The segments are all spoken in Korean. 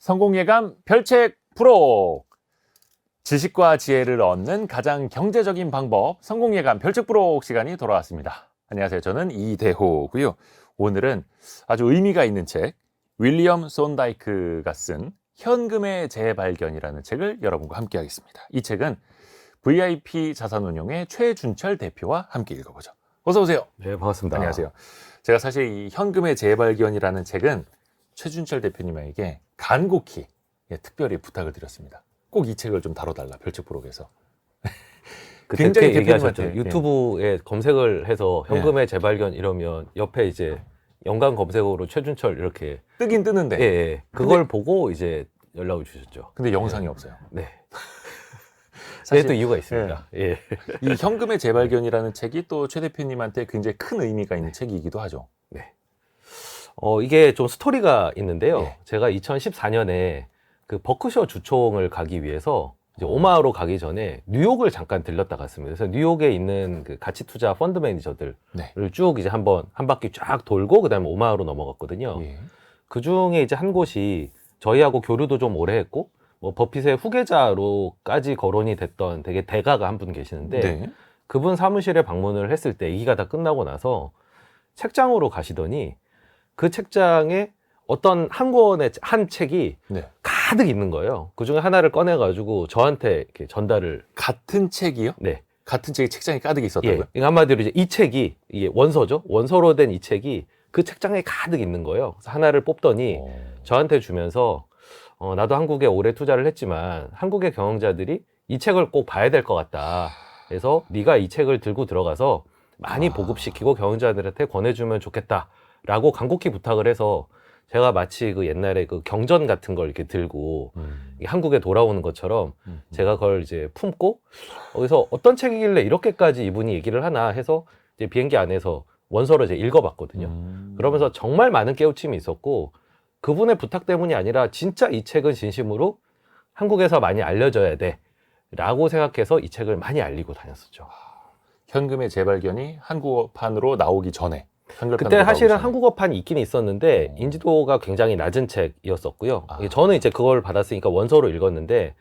성공예감 별책 프로! 지식과 지혜를 얻는 가장 경제적인 방법, 성공예감 별책 프로 시간이 돌아왔습니다. 안녕하세요. 저는 이대호고요. 오늘은 아주 의미가 있는 책, 윌리엄 손다이크가 쓴 현금의 재발견이라는 책을 여러분과 함께 하겠습니다. 이 책은 VIP 자산운용의 최준철 대표와 함께 읽어보죠. 어서 오세요. 네, 반갑습니다. 안녕하세요. 제가 사실 이 현금의 재발견이라는 책은 최준철 대표님에게 간곡히 특별히 부탁을 드렸습니다. 꼭 이 책을 좀 다뤄달라, 별책 프로에서. 그때 굉장히 얘기하셨죠. 유튜브에 검색을 해서 현금의 재발견 이러면 옆에 이제 연관 검색어로 최준철 이렇게 뜨긴 뜨는데. 예. 그걸 보고 이제 연락을 주셨죠. 근데 영상이 없어요. 네. 사실 또 이유가 있습니다. 예. 이 현금의 재발견이라는 책이 또 최 대표님한테 굉장히 큰 의미가 있는 책이기도 하죠. 네. 이게 좀 스토리가 있는데요. 예. 제가 2014년에 그 버크셔 주총을 가기 위해서 이제 오마하로 가기 전에 뉴욕을 잠깐 들렀다 갔습니다. 그래서 뉴욕에 있는 그 가치 투자 펀드 매니저들을 쭉 이제 한 바퀴 쫙 돌고 그다음에 오마하로 넘어갔거든요. 예. 그 중에 이제 한 곳이 저희하고 교류도 좀 오래 했고 뭐 버핏의 후계자로까지 거론이 됐던 되게 대가가 한 분 계시는데 네. 그분 사무실에 방문을 했을 때 얘기가 다 끝나고 나서 책장으로 가시더니 그 책장에 어떤 한 권의 한 책이 가득 있는 거예요. 그 중에 하나를 꺼내가지고 저한테 이렇게 전달을. 같은 책이요? 네. 같은 책이 책장에 가득 있었다고요? 예. 한마디로 이제 이 책이, 이게 원서죠. 원서로 된 이 책이 그 책장에 가득 있는 거예요. 그래서 하나를 뽑더니 저한테 주면서 나도 한국에 오래 투자를 했지만 한국의 경영자들이 이 책을 꼭 봐야 될 것 같다. 그래서 네가 이 책을 들고 들어가서 많이 보급시키고 경영자들한테 권해주면 좋겠다. 라고 간곡히 부탁을 해서 제가 마치 그 옛날에 그 경전 같은 걸 이렇게 들고 한국에 돌아오는 것처럼 제가 그걸 이제 품고 거기서 어떤 책이길래 이렇게까지 이분이 얘기를 하나 해서 이제 비행기 안에서 원서를 이제 읽어봤거든요. 그러면서 정말 많은 깨우침이 있었고 그분의 부탁 때문이 아니라 진짜 이 책은 진심으로 한국에서 많이 알려져야 돼 라고 생각해서 이 책을 많이 알리고 다녔었죠. 현금의 재발견이 한국어판으로 나오기 전에. 그때 사실은 한국어판이 있긴 있었는데 인지도가 굉장히 낮은 책이었었고요. 저는 이제 그걸 받았으니까 원서로 읽었는데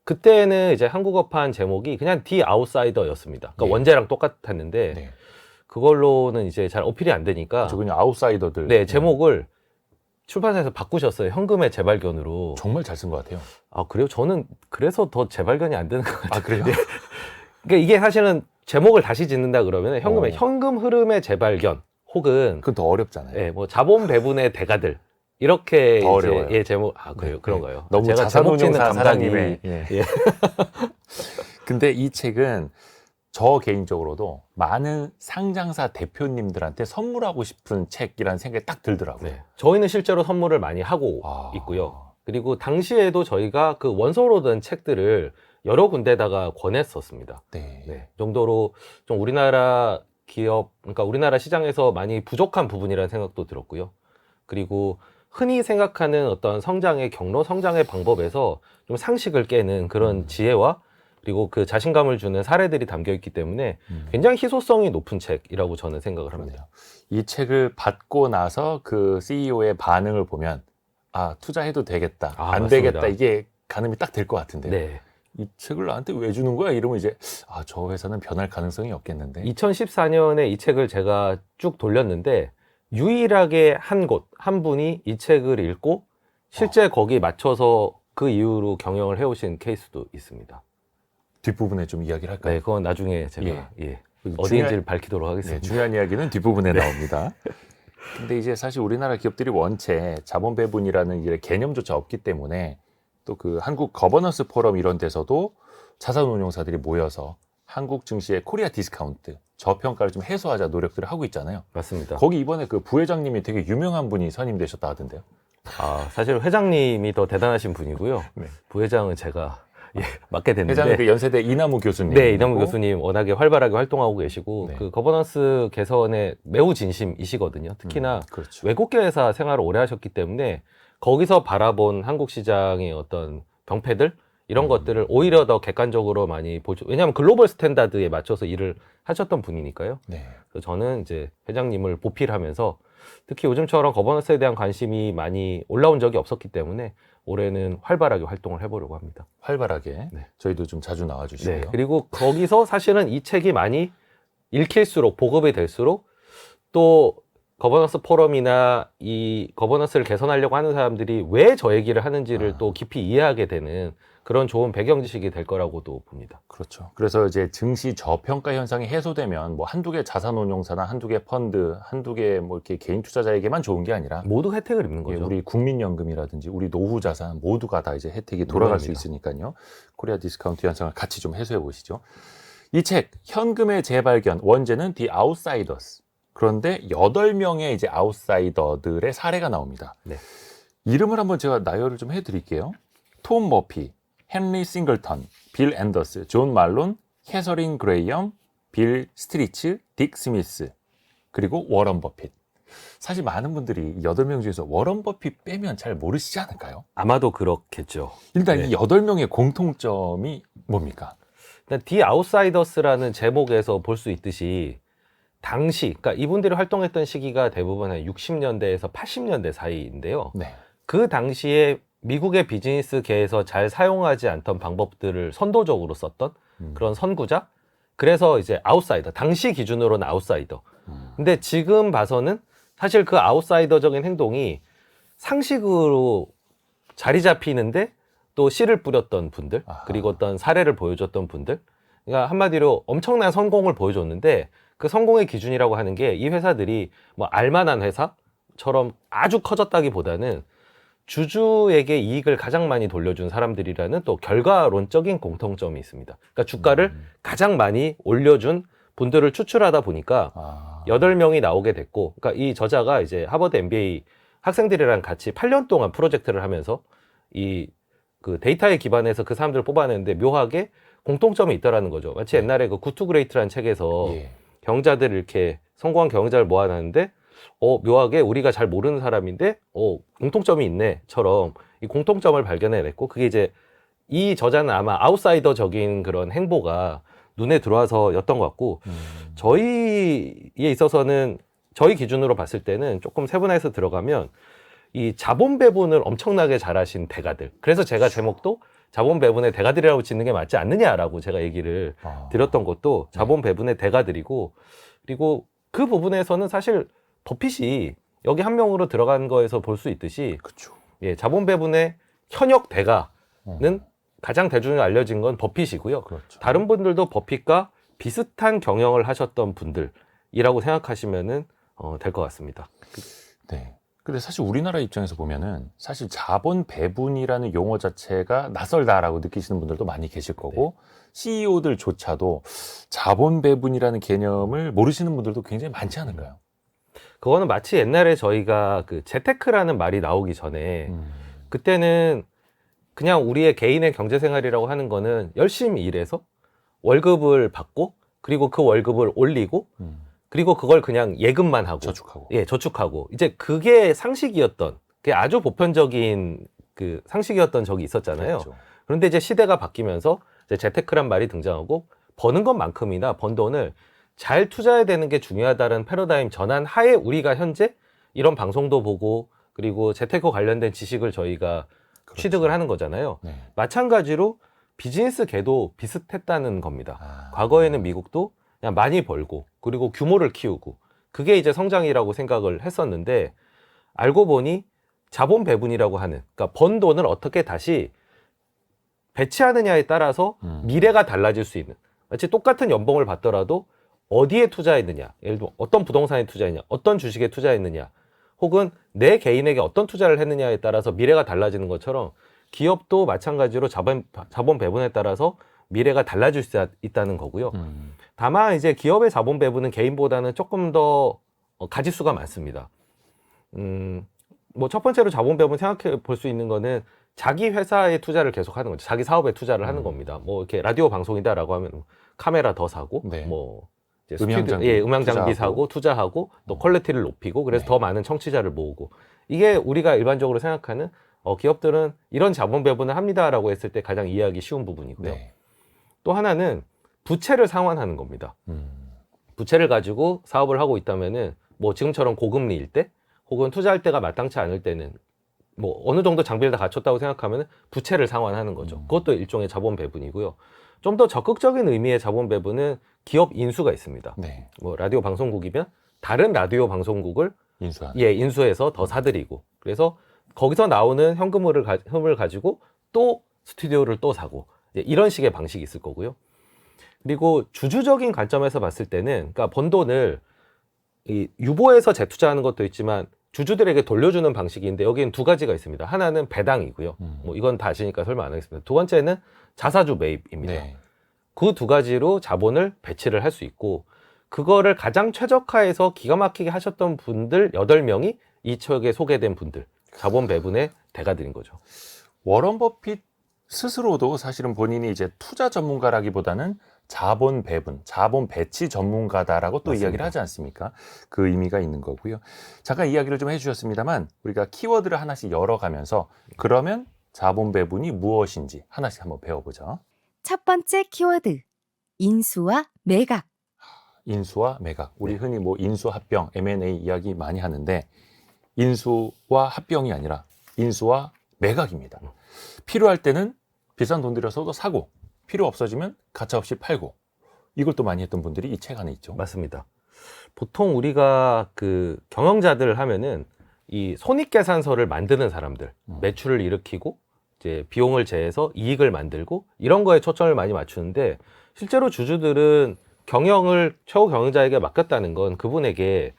그때는 이제 한국어판 제목이 그냥 디 아웃사이더였습니다. 그러니까 원제랑 똑같았는데 그걸로는 이제 잘 어필이 안 되니까 그냥 아웃사이더들. 네, 제목을 출판사에서 바꾸셨어요. 현금의 재발견으로. 정말 잘 쓴 것 같아요. 아, 그래요? 저는 그래서 더 재발견이 안 되는 것 같아요. 아, 그래요? 그러니까 이게 사실은 제목을 다시 짓는다 그러면 현금 흐름의 재발견 혹은 그건 더 어렵잖아요. 예, 뭐 자본 배분의 대가들 이렇게 더 이제 어려워요. 예, 제목 그래요. 그런가요? 너무 제가 제목 짓는 자산운용사 감각이 사장님의. 예. 근데 이 책은 저 개인적으로도 많은 상장사 대표님들한테 선물하고 싶은 책이라는 생각이 딱 들더라고요. 네. 저희는 실제로 선물을 많이 하고 있고요. 그리고 당시에도 저희가 그 원서로 된 책들을 여러 군데다가 권했었습니다. 네. 정도로 좀 우리나라 기업, 그러니까 우리나라 시장에서 많이 부족한 부분이라는 생각도 들었고요. 그리고 흔히 생각하는 어떤 성장의 경로, 성장의 방법에서 좀 상식을 깨는 그런 지혜와 그리고 그 자신감을 주는 사례들이 담겨 있기 때문에 굉장히 희소성이 높은 책이라고 저는 생각을 합니다. 이 책을 받고 나서 그 CEO의 반응을 보면 투자해도 되겠다, 안 맞습니다. 되겠다 이게 가늠이 딱 될 것 같은데요. 네. 이 책을 나한테 왜 주는 거야? 이러면 이제 저 회사는 변할 가능성이 없겠는데. 2014년에 이 책을 제가 쭉 돌렸는데 유일하게 한 분이 이 책을 읽고 실제 거기에 맞춰서 그 이후로 경영을 해오신 케이스도 있습니다. 뒷부분에 좀 이야기를 할까요? 네, 그건 나중에 제가 어디인지를 밝히도록 하겠습니다. 네, 중요한 이야기는 뒷부분에 나옵니다. 근데 이제 사실 우리나라 기업들이 원체 자본 배분이라는 이제 개념조차 없기 때문에 또 그 한국 거버넌스 포럼 이런 데서도 자산운용사들이 모여서 한국 증시의 코리아 디스카운트 저평가를 좀 해소하자 노력들을 하고 있잖아요. 맞습니다. 거기 이번에 그 부회장님이 되게 유명한 분이 선임되셨다 하던데요. 사실 회장님이 더 대단하신 분이고요. 부회장은 제가 맡게 됐는데. 회장은 그 연세대 이남우 교수님. 네, 이남우 교수님 워낙에 활발하게 활동하고 계시고 그 거버넌스 개선에 매우 진심이시거든요. 특히나 그렇죠. 외국계 회사 생활을 오래 하셨기 때문에 거기서 바라본 한국 시장의 어떤 병폐들 이런 것들을 오히려 더 객관적으로 많이 보죠. 왜냐하면 글로벌 스탠다드에 맞춰서 일을 하셨던 분이니까요. 그래서 저는 이제 회장님을 보필하면서 특히 요즘처럼 거버넌스에 대한 관심이 많이 올라온 적이 없었기 때문에 올해는 활발하게 활동을 해보려고 합니다. 활발하게 네. 저희도 좀 자주 나와주시고요. 네. 그리고 거기서 사실은 이 책이 많이 읽힐수록 보급이 될수록 또 거버넌스 포럼이나 이 거버넌스를 개선하려고 하는 사람들이 왜 저 얘기를 하는지를 또 깊이 이해하게 되는 그런 좋은 배경 지식이 될 거라고도 봅니다. 그렇죠. 그래서 이제 증시 저평가 현상이 해소되면 뭐 한두 개 자산운용사나 한두 개 펀드, 한두 개 뭐 이렇게 개인 투자자에게만 좋은 게 아니라 모두 혜택을 입는 예, 거죠. 우리 국민연금이라든지 우리 노후 자산 모두가 다 이제 혜택이 돌아갈 수 물론입니다. 있으니까요. 코리아 디스카운트 현상을 같이 좀 해소해 보시죠. 이 책 현금의 재발견 원제는 The Outsiders. 그런데 8명의 이제 아웃사이더들의 사례가 나옵니다. 네. 이름을 한번 제가 나열을 좀 해드릴게요. 톰 머피, 헨리 싱글턴, 빌 앤더스, 존 말론, 캐서린 그레이엄, 빌 스트리츠, 딕 스미스, 그리고 워런 버핏. 사실 많은 분들이 8명 중에서 워런 버핏 빼면 잘 모르시지 않을까요? 아마도 그렇겠죠. 일단 네. 이 8명의 공통점이 뭡니까? 일단 The Outsiders라는 제목에서 볼 수 있듯이 당시, 그러니까 이분들이 활동했던 시기가 대부분 한 60년대에서 80년대 사이인데요. 네. 그 당시에 미국의 비즈니스계에서 잘 사용하지 않던 방법들을 선도적으로 썼던 그런 선구자? 그래서 이제 아웃사이더, 당시 기준으로는 아웃사이더. 근데 지금 봐서는 사실 그 아웃사이더적인 행동이 상식으로 자리 잡히는데 또 씨를 뿌렸던 분들, 아하. 그리고 어떤 사례를 보여줬던 분들. 그러니까 한마디로 엄청난 성공을 보여줬는데 그 성공의 기준이라고 하는 게 이 회사들이 뭐 알만한 회사처럼 아주 커졌다기보다는 주주에게 이익을 가장 많이 돌려준 사람들이라는 또 결과론적인 공통점이 있습니다. 그러니까 주가를 가장 많이 올려준 분들을 추출하다 보니까 8명이 나오게 됐고, 그러니까 이 저자가 이제 하버드 MBA 학생들이랑 같이 8년 동안 프로젝트를 하면서 이 그 데이터에 기반해서 그 사람들을 뽑아내는데 묘하게 공통점이 있다라는 거죠. 마치 옛날에 그 굿 투 그레이트라는 책에서 예. 경자들을 이렇게 성공한 경자를 모아놨는데 묘하게 우리가 잘 모르는 사람인데 공통점이 있네처럼 이 공통점을 발견해냈고, 그게 이제 이 저자는 아마 아웃사이더적인 그런 행보가 눈에 들어와서였던 것 같고, 저희에 있어서는 저희 기준으로 봤을 때는 조금 세분화해서 들어가면 이 자본 배분을 엄청나게 잘하신 대가들, 그래서 제가 제목도 자본 배분의 대가들이라고 짓는 게 맞지 않느냐라고 제가 얘기를 드렸던 것도 자본 배분의 대가들이고, 그리고 그 부분에서는 사실 버핏이 여기 한 명으로 들어간 거에서 볼 수 있듯이 그렇죠. 예, 자본 배분의 현역 대가는 가장 대중에 알려진 건 버핏이고요. 그렇죠. 다른 분들도 버핏과 비슷한 경영을 하셨던 분들이라고 생각하시면은 될 것 같습니다. 네. 근데 사실 우리나라 입장에서 보면은 사실 자본 배분이라는 용어 자체가 낯설다라고 느끼시는 분들도 많이 계실 거고, CEO들조차도 자본 배분이라는 개념을 모르시는 분들도 굉장히 많지 않은가요? 그거는 마치 옛날에 저희가 그 재테크라는 말이 나오기 전에 그때는 그냥 우리의 개인의 경제생활이라고 하는 거는 열심히 일해서 월급을 받고, 그리고 그 월급을 올리고, 그리고 그걸 그냥 예금만 하고 저축하고. 예, 저축하고. 이제 그게 상식이었던, 그게 아주 보편적인 그 상식이었던 적이 있었잖아요. 그렇죠. 그런데 이제 시대가 바뀌면서 이제 재테크란 말이 등장하고, 버는 것만큼이나 번 돈을 잘 투자해야 되는 게 중요하다는 패러다임 전환 하에 우리가 현재 이런 방송도 보고, 그리고 재테크 관련된 지식을 저희가 그렇죠. 취득을 하는 거잖아요. 네. 마찬가지로 비즈니스계도 비슷했다는 겁니다. 과거에는 미국도 그냥 많이 벌고, 그리고 규모를 키우고, 그게 이제 성장이라고 생각을 했었는데, 알고 보니 자본 배분이라고 하는, 그러니까 번 돈을 어떻게 다시 배치하느냐에 따라서 미래가 달라질 수 있는, 마치 똑같은 연봉을 받더라도 어디에 투자했느냐, 예를 들어 어떤 부동산에 투자했느냐, 어떤 주식에 투자했느냐, 혹은 내 개인에게 어떤 투자를 했느냐에 따라서 미래가 달라지는 것처럼 기업도 마찬가지로 자본 배분에 따라서 미래가 달라질 수 있다는 거고요. 다만 이제 기업의 자본 배분은 개인보다는 조금 더 가짓수가 많습니다. 뭐 첫 번째로 자본 배분 생각해 볼 수 있는 거는 자기 회사에 투자를 계속 하는 거죠. 자기 사업에 투자를 하는 겁니다. 뭐 이렇게 라디오 방송이다라고 하면 카메라 더 사고, 네. 뭐 이제 음향 장비, 음향 장비 투자하고. 사고, 투자하고, 또 퀄리티를 높이고, 그래서 네. 더 많은 청취자를 모으고, 이게 우리가 일반적으로 생각하는 기업들은 이런 자본 배분을 합니다라고 했을 때 가장 이해하기 쉬운 부분이고요. 네. 또 하나는 부채를 상환하는 겁니다. 부채를 가지고 사업을 하고 있다면은 뭐 지금처럼 고금리일 때, 혹은 투자할 때가 마땅치 않을 때는 뭐 어느 정도 장비를 다 갖췄다고 생각하면 부채를 상환하는 거죠. 그것도 일종의 자본 배분이고요. 좀 더 적극적인 의미의 자본 배분은 기업 인수가 있습니다. 네. 뭐 라디오 방송국이면 다른 라디오 방송국을 인수하는. 인수해서 더 사들이고, 그래서 거기서 나오는 현금을 가지고 또 스튜디오를 또 사고, 이런 식의 방식이 있을 거고요. 그리고 주주적인 관점에서 봤을 때는, 그러니까 번 돈을 이 유보해서 재투자하는 것도 있지만 주주들에게 돌려주는 방식인데, 여기는 두 가지가 있습니다. 하나는 배당이고요. 뭐 이건 다 아시니까 설명 안 하겠습니다. 두 번째는 자사주 매입입니다. 네. 그 두 가지로 자본을 배치를 할 수 있고, 그거를 가장 최적화해서 기가 막히게 하셨던 분들 8명이 이 책에 소개된 분들, 자본 배분의 대가들인 거죠. 워런 버핏 스스로도 사실은 본인이 이제 투자 전문가라기보다는 자본 배분, 자본 배치 전문가다라고 또 맞습니다. 이야기를 하지 않습니까? 그 의미가 있는 거고요. 잠깐 이야기를 좀 해주셨습니다만 우리가 키워드를 하나씩 열어가면서 그러면 자본 배분이 무엇인지 하나씩 한번 배워보죠. 첫 번째 키워드, 인수와 매각. 인수와 매각. 우리 흔히 뭐 인수합병, M&A 이야기 많이 하는데 인수와 합병이 아니라 인수와 매각입니다. 필요할 때는 비싼 돈 들여서도 사고, 필요 없어지면 가차없이 팔고, 이걸 또 많이 했던 분들이 이 책 안에 있죠. 맞습니다. 보통 우리가 그 경영자들 하면은 이 손익계산서를 만드는 사람들, 매출을 일으키고 이제 비용을 제해서 이익을 만들고 이런 거에 초점을 많이 맞추는데, 실제로 주주들은 경영을 최고 경영자에게 맡겼다는 건 그분에게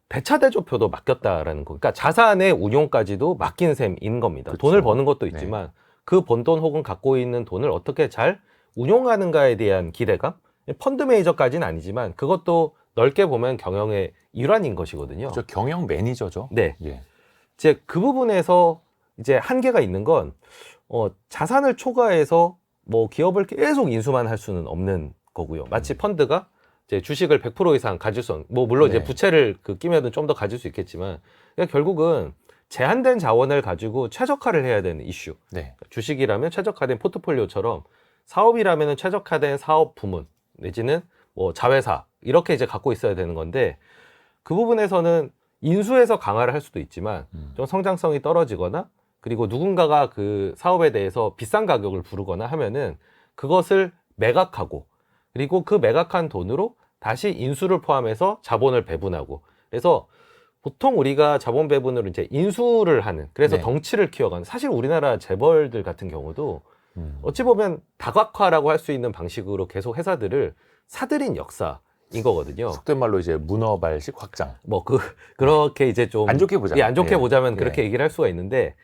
대차대조표도 맡겼다라는 거. 그러니까 자산의 운용까지도 맡긴 셈인 겁니다. 그렇죠. 돈을 버는 것도 있지만 그 번 돈 혹은 갖고 있는 돈을 어떻게 잘 운용하는가에 대한 기대감. 펀드 매니저까지는 아니지만 그것도 넓게 보면 경영의 일환인 것이거든요. 저 경영 매니저죠. 네. 예. 이제 그 부분에서 이제 한계가 있는 건 자산을 초과해서 뭐 기업을 계속 인수만 할 수는 없는 거고요. 마치 펀드가 이제 주식을 100% 이상 가질 수 없는, 뭐 물론 네. 이제 부채를 끼면은 좀 더 가질 수 있겠지만, 그러니까 결국은 제한된 자원을 가지고 최적화를 해야 되는 이슈. 네. 주식이라면 최적화된 포트폴리오처럼 사업이라면 최적화된 사업 부문 내지는 뭐 자회사 이렇게 이제 갖고 있어야 되는 건데, 그 부분에서는 인수해서 강화를 할 수도 있지만 좀 성장성이 떨어지거나, 그리고 누군가가 그 사업에 대해서 비싼 가격을 부르거나 하면은 그것을 매각하고, 그리고 그 매각한 돈으로 다시 인수를 포함해서 자본을 배분하고, 그래서 보통 우리가 자본 배분으로 이제 인수를 하는, 그래서 네. 덩치를 키워가는, 사실 우리나라 재벌들 같은 경우도 어찌 보면 다각화라고 할 수 있는 방식으로 계속 회사들을 사들인 역사인 거거든요. 속된 말로 이제 문어발식 확장. 뭐 그렇게 이제 좀 안 좋게 보자면. 안 좋게 예. 보자면 예. 그렇게 얘기를 할 수가 있는데,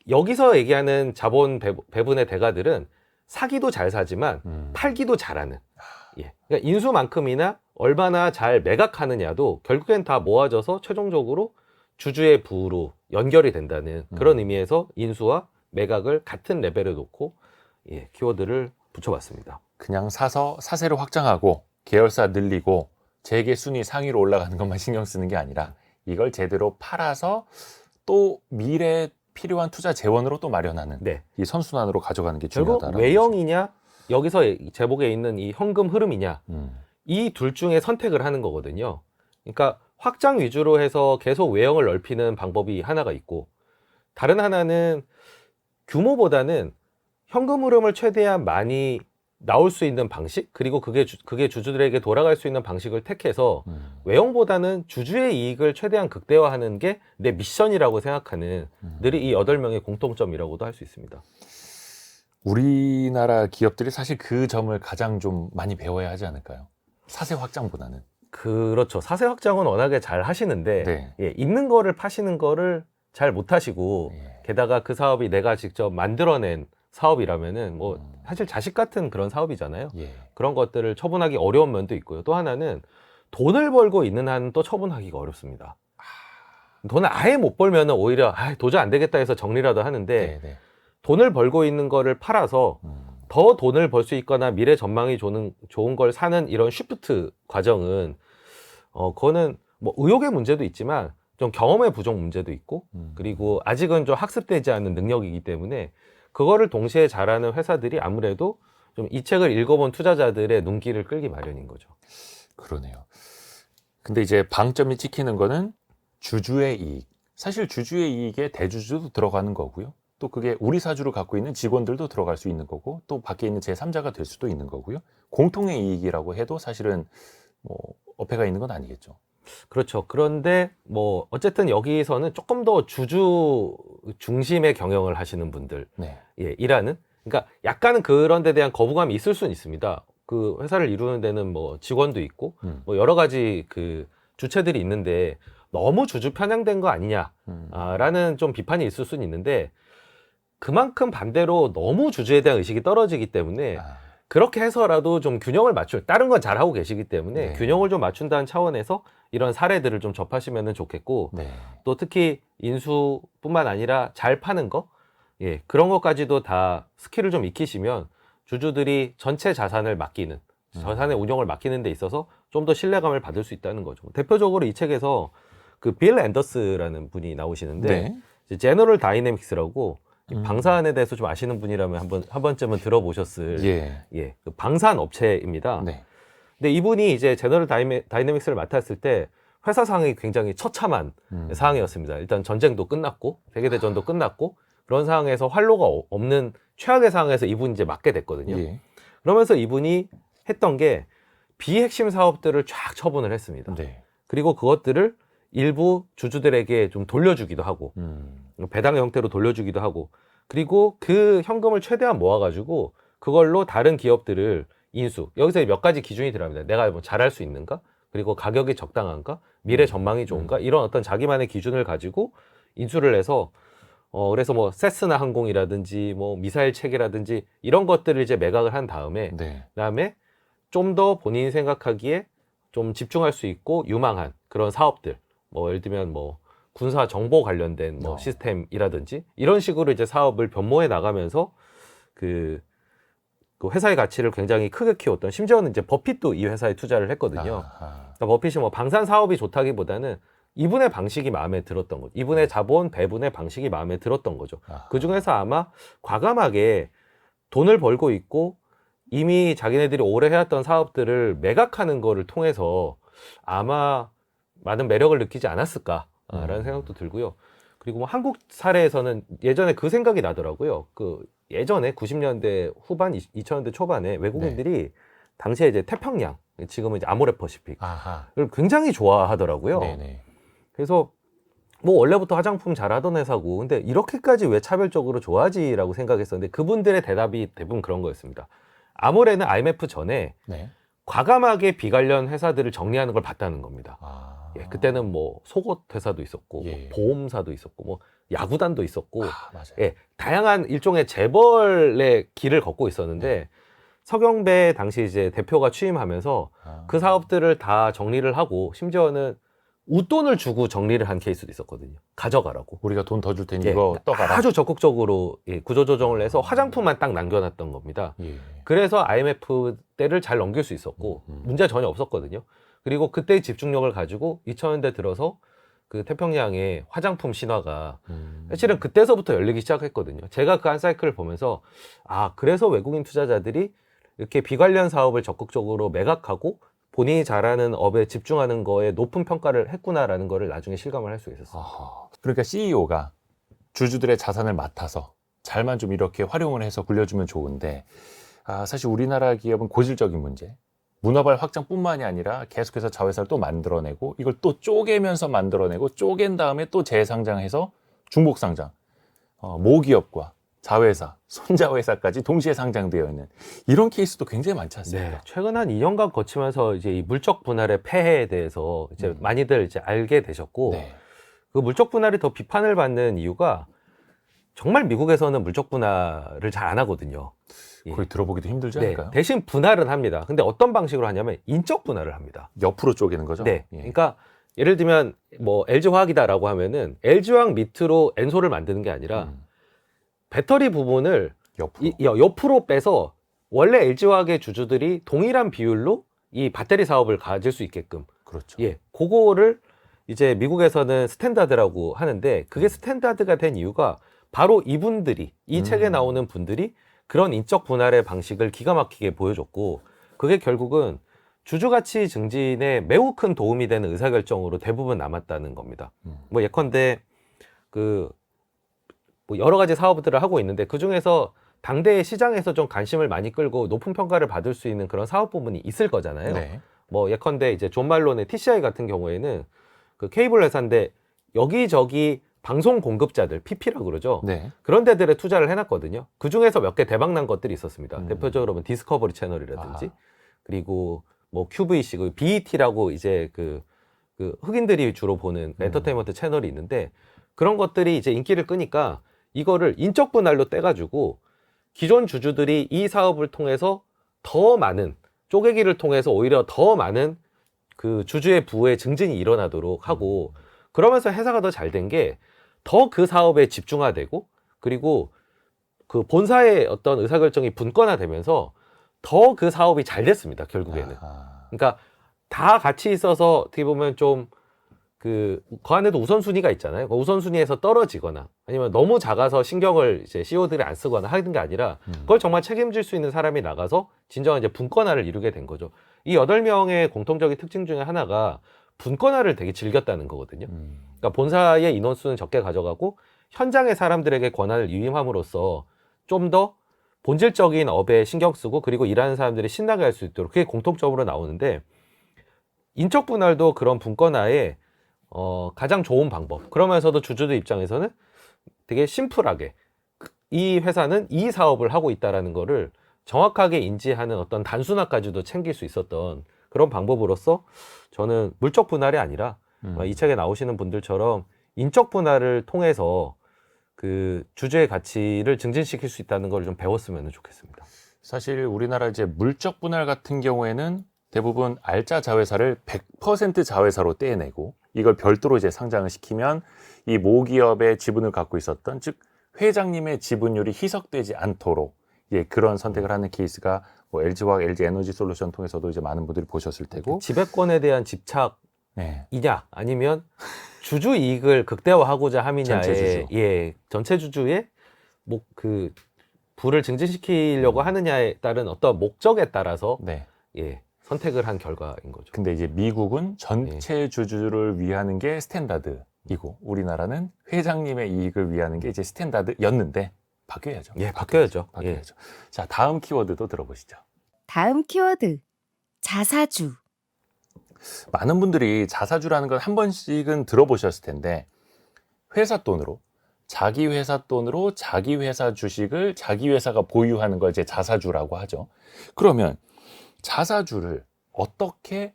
여기서 얘기하는 자본 배분의 대가들은 사기도 잘 사지만 팔기도 잘하는. 예. 그러니까 인수만큼이나 얼마나 잘 매각하느냐도 결국엔 다 모아져서 최종적으로 주주의 부로 연결이 된다는 그런 의미에서 인수와 매각을 같은 레벨에 놓고 키워드를 붙여봤습니다. 그냥 사서 사세를 확장하고 계열사 늘리고 재계 순위 상위로 올라가는 것만 신경 쓰는 게 아니라 이걸 제대로 팔아서 또 미래에 필요한 투자 재원으로 또 마련하는 네. 이 선순환으로 가져가는 게 결국 중요하다라는 외형이냐 여기서 제목에 있는 이 현금 흐름이냐, 거죠. 이 둘 중에 선택을 하는 거거든요. 그러니까 확장 위주로 해서 계속 외형을 넓히는 방법이 하나가 있고, 다른 하나는 규모보다는 현금 흐름을 최대한 많이 나올 수 있는 방식, 그리고 그게 주주들에게 돌아갈 수 있는 방식을 택해서 외형보다는 주주의 이익을 최대한 극대화하는 게 내 미션이라고 생각하는 들이 이 8명의 공통점이라고도 할 수 있습니다. 우리나라 기업들이 사실 그 점을 가장 좀 많이 배워야 하지 않을까요? 사세 확장보다는. 그렇죠. 사세 확장은 워낙에 잘 하시는데 네. 있는 거를 파시는 거를 잘 못 하시고, 예. 게다가 그 사업이 내가 직접 만들어낸 사업이라면은 뭐 사실 자식 같은 그런 사업이잖아요. 예. 그런 것들을 처분하기 어려운 면도 있고요. 또 하나는 돈을 벌고 있는 한은 또 처분하기가 어렵습니다. 돈을 아예 못 벌면은 오히려 도저히 안 되겠다 해서 정리라도 하는데, 네. 돈을 벌고 있는 거를 팔아서 더 돈을 벌 수 있거나 미래 전망이 좋은 걸 사는 이런 쉬프트 과정은 그거는 뭐 의욕의 문제도 있지만 좀 경험의 부족 문제도 있고, 그리고 아직은 좀 학습되지 않은 능력이기 때문에 그거를 동시에 잘하는 회사들이 아무래도 좀 이 책을 읽어본 투자자들의 눈길을 끌기 마련인 거죠. 그러네요. 근데 이제 방점이 찍히는 거는 주주의 이익, 사실 주주의 이익에 대주주도 들어가는 거고요. 또 그게 우리 사주를 갖고 있는 직원들도 들어갈 수 있는 거고 또 밖에 있는 제3자가 될 수도 있는 거고요. 공통의 이익이라고 해도 사실은 뭐 어폐가 있는 건 아니겠죠. 그렇죠. 그런데 뭐 어쨌든 여기서는 조금 더 주주 중심의 경영을 하시는 분들 네. 예, 일하는 그러니까 약간은 그런 데 대한 거부감이 있을 수는 있습니다. 그 회사를 이루는 데는 뭐 직원도 있고 뭐 여러 가지 그 주체들이 있는데 너무 주주 편향된 거 아니냐라는 좀 비판이 있을 수는 있는데 그만큼 반대로 너무 주주에 대한 의식이 떨어지기 때문에 그렇게 해서라도 좀 균형을 맞출 다른 건 잘하고 계시기 때문에 네. 균형을 좀 맞춘다는 차원에서 이런 사례들을 좀 접하시면 좋겠고 네. 또 특히 인수뿐만 아니라 잘 파는 거 예, 그런 것까지도 다 스킬을 좀 익히시면 주주들이 전체 자산을 맡기는 자산의 운영을 맡기는 데 있어서 좀 더 신뢰감을 받을 수 있다는 거죠. 대표적으로 이 책에서 그 빌 앤더스라는 분이 나오시는데 네. 이제 제너럴 다이내믹스라고 음. 방산에 대해서 좀 아시는 분이라면 한 번쯤은 들어보셨을 예. 그 방산 업체입니다. 네. 근데 이분이 이제 제너럴 다이내믹스를 맡았을 때 회사 상황이 굉장히 처참한 상황이었습니다. 일단 전쟁도 끝났고 세계대전도 끝났고 그런 상황에서 활로가 없는 최악의 상황에서 이분이 이제 맡게 됐거든요. 예. 그러면서 이분이 했던 게 비핵심 사업들을 쫙 처분을 했습니다. 네. 그리고 그것들을 일부 주주들에게 좀 돌려주기도 하고 배당 형태로 돌려주기도 하고 그리고 그 현금을 최대한 모아가지고 그걸로 다른 기업들을 인수 여기서 몇 가지 기준이 들어갑니다. 내가 뭐 잘할 수 있는가 그리고 가격이 적당한가 미래 전망이 좋은가 이런 어떤 자기만의 기준을 가지고 인수를 해서 그래서 뭐 세스나 항공이라든지 뭐 미사일 체계라든지 이런 것들을 이제 매각을 한 다음에 네. 그다음에 좀 더 본인이 생각하기에 좀 집중할 수 있고 유망한 그런 사업들 뭐 예를 들면 뭐 군사 정보 관련된 뭐 시스템이라든지 이런 식으로 이제 사업을 변모해 나가면서 그 회사의 가치를 굉장히 크게 키웠던 심지어는 이제 버핏도 이 회사에 투자를 했거든요. 그러니까 버핏이 뭐 방산 사업이 좋다기보다는 이분의 방식이 마음에 들었던 거죠. 이분의 자본 배분의 방식이 마음에 들었던 거죠. 그 중에서 아마 과감하게 돈을 벌고 있고 이미 자기네들이 오래 해왔던 사업들을 매각하는 거를 통해서 아마 많은 매력을 느끼지 않았을까라는 생각도 들고요. 그리고 뭐 한국 사례에서는 예전에 그 생각이 나더라고요. 그 예전에 90년대 후반, 2000년대 초반에 외국인들이 당시에 이제 태평양, 지금은 이제 아모레퍼시픽을 굉장히 좋아하더라고요. 네네. 그래서 뭐 원래부터 화장품 잘하던 회사고 근데 이렇게까지 왜 차별적으로 좋아하지라고 생각했었는데 그분들의 대답이 대부분 그런 거였습니다. 아모레는 IMF 전에 네. 과감하게 비관련 회사들을 정리하는 걸 봤다는 겁니다. 예, 그때는 뭐 속옷 회사도 있었고 예. 뭐 보험사도 있었고 뭐 야구단도 있었고 맞아요. 예, 다양한 일종의 재벌의 길을 걷고 있었는데 서경배 당시 이제 대표가 취임하면서 그 사업들을 다 정리를 하고 심지어는 웃돈을 주고 정리를 한 케이스도 있었거든요. 가져가라고. 우리가 돈 더 줄 테니 예, 이거 떠가라. 아주 적극적으로 예, 구조조정을 해서 화장품만 딱 남겨놨던 겁니다. 예. 그래서 IMF 때를 잘 넘길 수 있었고 문제 전혀 없었거든요. 그리고 그때의 집중력을 가지고 2000년대 들어서 그 태평양의 화장품 신화가 사실은 그때서부터 열리기 시작했거든요. 제가 그 한 사이클을 보면서 그래서 외국인 투자자들이 이렇게 비관련 사업을 적극적으로 매각하고 본인이 잘하는 업에 집중하는 거에 높은 평가를 했구나라는 거를 나중에 실감을 할 수 있었어요. 그러니까 CEO가 주주들의 자산을 맡아서 잘만 좀 이렇게 활용을 해서 굴려주면 좋은데 사실 우리나라 기업은 고질적인 문제 문화발 확장뿐만이 아니라 계속해서 자회사를 또 만들어내고 이걸 또 쪼개면서 만들어내고 쪼갠 다음에 또 재상장해서 중복상장 모기업과 자회사, 손자회사까지 동시에 상장되어 있는 이런 케이스도 굉장히 많지 않습니까? 네, 최근 한 2년간 거치면서 이제 이 물적 분할의 폐해에 대해서 이제 많이들 이제 알게 되셨고 네. 그 물적 분할이 더 비판을 받는 이유가 정말 미국에서는 물적 분할을 잘 안 하거든요. 거의 들어보기도 힘들지 네, 않을까요? 대신 분할은 합니다. 근데 어떤 방식으로 하냐면 인적 분할을 합니다. 옆으로 쪼개는 거죠? 네, 예. 그러니까 예를 들면 뭐 LG화학이다라고 하면은 LG화학 밑으로 엔소를 만드는 게 아니라 배터리 부분을 옆으로 빼서 원래 LG화학의 주주들이 동일한 비율로 이 배터리 사업을 가질 수 있게끔 그렇죠. 예, 그거를 이제 미국에서는 스탠다드라고 하는데 그게 스탠다드가 된 이유가 바로 이분들이 이 책에 나오는 분들이 그런 인적 분할의 방식을 기가 막히게 보여줬고 그게 결국은 주주가치 증진에 매우 큰 도움이 되는 의사결정으로 대부분 남았다는 겁니다. 뭐 예컨대 뭐 여러 가지 사업들을 하고 있는데 그 중에서 당대의 시장에서 좀 관심을 많이 끌고 높은 평가를 받을 수 있는 그런 사업 부분이 있을 거잖아요. 네. 뭐 예컨대 이제 존 말론의 TCI 같은 경우에는 그 케이블 회사인데 여기저기 방송 공급자들 PP라고 그러죠. 네. 그런 데들에 투자를 해놨거든요. 그 중에서 몇 개 대박 난 것들이 있었습니다. 음. 대표적으로 뭐 디스커버리 채널이라든지 아하. 그리고 뭐 QVC, 그 BET라고 이제 그 흑인들이 주로 보는 엔터테인먼트 채널이 있는데 그런 것들이 이제 인기를 끄니까 이거를 인적 분할로 떼가지고 기존 주주들이 이 사업을 통해서 더 많은 쪼개기를 통해서 오히려 더 많은 그 주주의 부의 증진이 일어나도록 하고 그러면서 회사가 더 잘 된 게 더 그 사업에 집중화되고 그리고 그 본사의 어떤 의사결정이 분권화되면서 더 그 사업이 잘 됐습니다. 결국에는. 아하. 그러니까 다 같이 있어서 어떻게 보면 좀 그 안에도 우선순위가 있잖아요. 그 우선순위에서 떨어지거나 아니면 너무 작아서 신경을 이제 CEO들이 안 쓰거나 하는 게 아니라 그걸 정말 책임질 수 있는 사람이 나가서 진정한 이제 분권화를 이루게 된 거죠. 이 8명의 공통적인 특징 중에 하나가 분권화를 되게 즐겼다는 거거든요. 그러니까 본사의 인원수는 적게 가져가고 현장의 사람들에게 권한을 위임함으로써 좀 더 본질적인 업에 신경 쓰고 그리고 일하는 사람들이 신나게 할 수 있도록 그게 공통점으로 나오는데 인적 분할도 그런 분권화의 가장 좋은 방법. 그러면서도 주주들 입장에서는 되게 심플하게 이 회사는 이 사업을 하고 있다라는 거를 정확하게 인지하는 어떤 단순화까지도 챙길 수 있었던 그런 방법으로서 저는 물적 분할이 아니라 이 책에 나오시는 분들처럼 인적 분할을 통해서 그 주주의 가치를 증진시킬 수 있다는 걸 좀 배웠으면 좋겠습니다. 사실 우리나라 이제 물적 분할 같은 경우에는 대부분 알짜 자회사를 100% 자회사로 떼내고 이걸 별도로 이제 상장을 시키면 이 모기업의 지분을 갖고 있었던 즉 회장님의 지분율이 희석되지 않도록 예, 그런 선택을 하는 케이스가 뭐 LG화학, LG에너지솔루션 통해서도 이제 많은 분들이 보셨을 테고 지배권에 대한 집착이냐 네. 아니면 주주 이익을 극대화하고자 함이냐의 전체 주주. 예, 전체 주주의 뭐 그 부를 증진시키려고 하느냐에 따른 어떤 목적에 따라서 네. 예, 선택을 한 결과인 거죠. 근데 이제 미국은 전체 주주를 위하는 게 스탠다드이고 우리나라는 회장님의 이익을 위하는 게 이제 스탠다드였는데 바뀌어야죠. 예, 바뀌어야죠. 바뀌어야죠. 자, 다음 키워드도 들어보시죠. 다음 키워드. 자사주. 많은 분들이 자사주라는 걸 한 번씩은 들어보셨을 텐데 회사 돈으로 자기 회사 돈으로 자기 회사 주식을 자기 회사가 보유하는 걸 이제 자사주라고 하죠. 그러면 자사주를 어떻게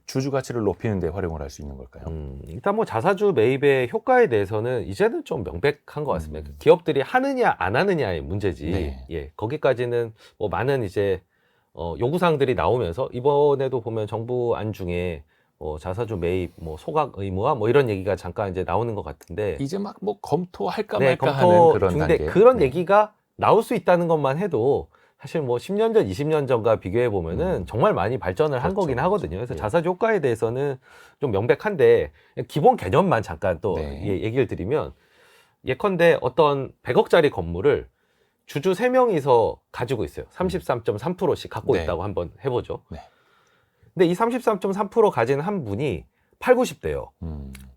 주주 가치를 높이는 데 활용을 할 수 있는 걸까요? 일단 뭐 자사주 매입의 효과에 대해서는 이제는 좀 명백한 것 같습니다. 기업들이 하느냐 안 하느냐의 문제지. 네. 예, 거기까지는 뭐 많은 이제 요구사항들이 나오면서 이번에도 보면 정부 안 중에 자사주 매입, 뭐 소각 의무화, 뭐 이런 얘기가 잠깐 이제 나오는 것 같은데 이제 막 뭐 검토할까 네, 말까 하는 그런 중인데 단계. 그런 네. 얘기가 나올 수 있다는 것만 해도 사실 뭐 10년 전, 20년 전과 비교해 보면은 정말 많이 발전을 한 그렇죠, 거긴 그렇죠. 하거든요. 그래서 예. 자사주 효과에 대해서는 좀 명백한데 기본 개념만 잠깐 또 네. 얘기를 드리면 예컨대 어떤 100억짜리 건물을 주주 3명이서 가지고 있어요. 33.3%씩 갖고 네. 있다고 한번 해보죠. 네. 근데 이 33.3% 가진 한 분이 8, 90대요.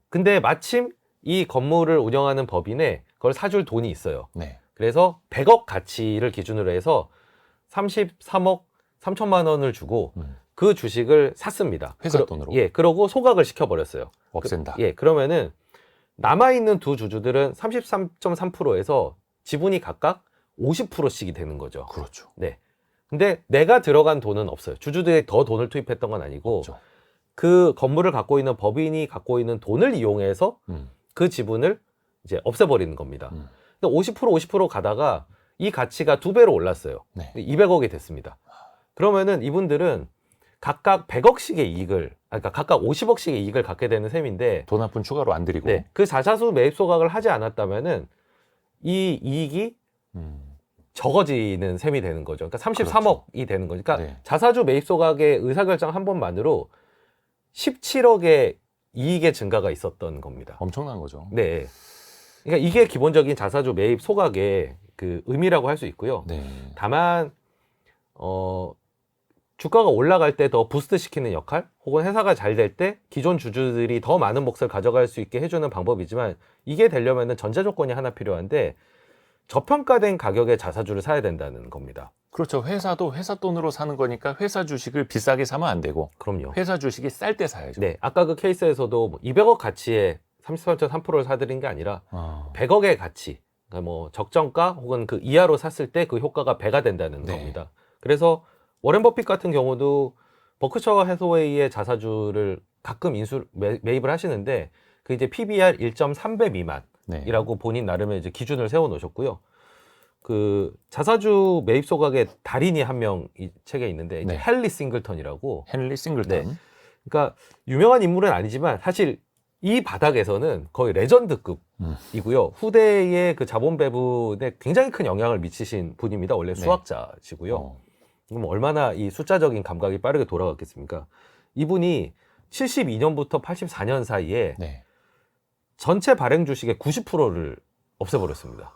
근데 마침 이 건물을 운영하는 법인에 그걸 사줄 돈이 있어요. 네. 그래서 100억 가치를 기준으로 해서 33억 3천만 원을 주고 그 주식을 샀습니다. 회사 돈으로? 예, 그러고 소각을 시켜버렸어요. 없앤다. 예, 그러면은 남아있는 두 주주들은 33.3%에서 지분이 각각 50%씩이 되는 거죠. 그렇죠. 네. 근데 내가 들어간 돈은 없어요. 주주들이 더 돈을 투입했던 건 아니고 없죠. 그 건물을 갖고 있는 법인이 갖고 있는 돈을 이용해서 그 지분을 이제 없애버리는 겁니다. 근데 50% 가다가 이 가치가 2배로 올랐어요. 네. 200억이 됐습니다. 그러면은 이분들은 각각 100억씩의 이익을, 그러니까 각각 50억씩의 이익을 갖게 되는 셈인데, 돈 한 푼 추가로 안 드리고. 네, 그 자사수 매입 소각을 하지 않았다면은 이 이익이 적어지는 셈이 되는 거죠. 그러니까 33억이 되는 거니까 네. 자사주 매입 소각의 의사결정 한 번만으로 17억의 이익의 증가가 있었던 겁니다. 엄청난 거죠. 네. 그러니까 이게 기본적인 자사주 매입 소각의 그 의미라고 할 수 있고요. 네. 다만 주가가 올라갈 때 더 부스트 시키는 역할 혹은 회사가 잘 될 때 기존 주주들이 더 많은 몫을 가져갈 수 있게 해주는 방법이지만 이게 되려면은 전제 조건이 하나 필요한데 저평가된 가격의 자사주를 사야 된다는 겁니다. 그렇죠. 회사도 회사 돈으로 사는 거니까 회사 주식을 비싸게 사면 안 되고 그럼요. 회사 주식이 쌀 때 사야죠. 네, 아까 그 케이스에서도 뭐 200억 가치에 33.3%를 사들인 게 아니라 100억의 가치, 그러니까 뭐 적정가 혹은 그 이하로 샀을 때 그 효과가 배가 된다는 네. 겁니다. 그래서 워렌 버핏 같은 경우도 버크셔 해서웨이의 자사주를 가끔 매입을 하시는데 그 이제 PBR 1.3배 미만이라고 네. 본인 나름의 이제 기준을 세워 놓으셨고요. 그 자사주 매입 소각의 달인이 한 명 이 책에 있는데 이제 네. 헨리 싱글턴이라고. 헨리 싱글턴. 네. 그러니까 유명한 인물은 아니지만 사실 이 바닥에서는 거의 레전드급이고요. 후대의 그 자본 배분에 굉장히 큰 영향을 미치신 분입니다. 원래 네. 수학자시고요. 그럼 얼마나 이 숫자적인 감각이 빠르게 돌아갔겠습니까? 이분이 72년부터 84년 사이에 네. 전체 발행 주식의 90%를 없애버렸습니다.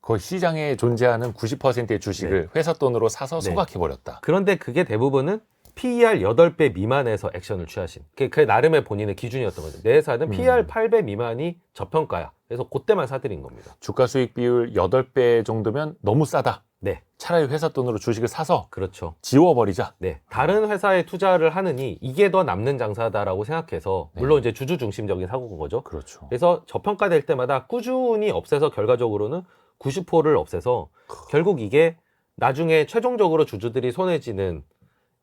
거의 시장에 존재하는 90%의 주식을 회사 돈으로 사서 네. 소각해버렸다. 그런데 그게 대부분은 PER 8배 미만에서 액션을 취하신 그게 나름의 본인의 기준이었던 거죠. 내 회사는 PER 8배 미만이 저평가야. 그래서 그때만 사들인 겁니다. 주가 수익 비율 8배 정도면 너무 싸다. 네, 차라리 회사 돈으로 주식을 사서 그렇죠. 지워버리자. 네, 다른 회사에 투자를 하느니 이게 더 남는 장사다라고 생각해서 네. 물론 이제 주주 중심적인 사고인 거죠. 그렇죠. 그래서 저평가될 때마다 꾸준히 없애서 결과적으로는 90%를 없애서 결국 이게 나중에 최종적으로 주주들이 손에 쥐는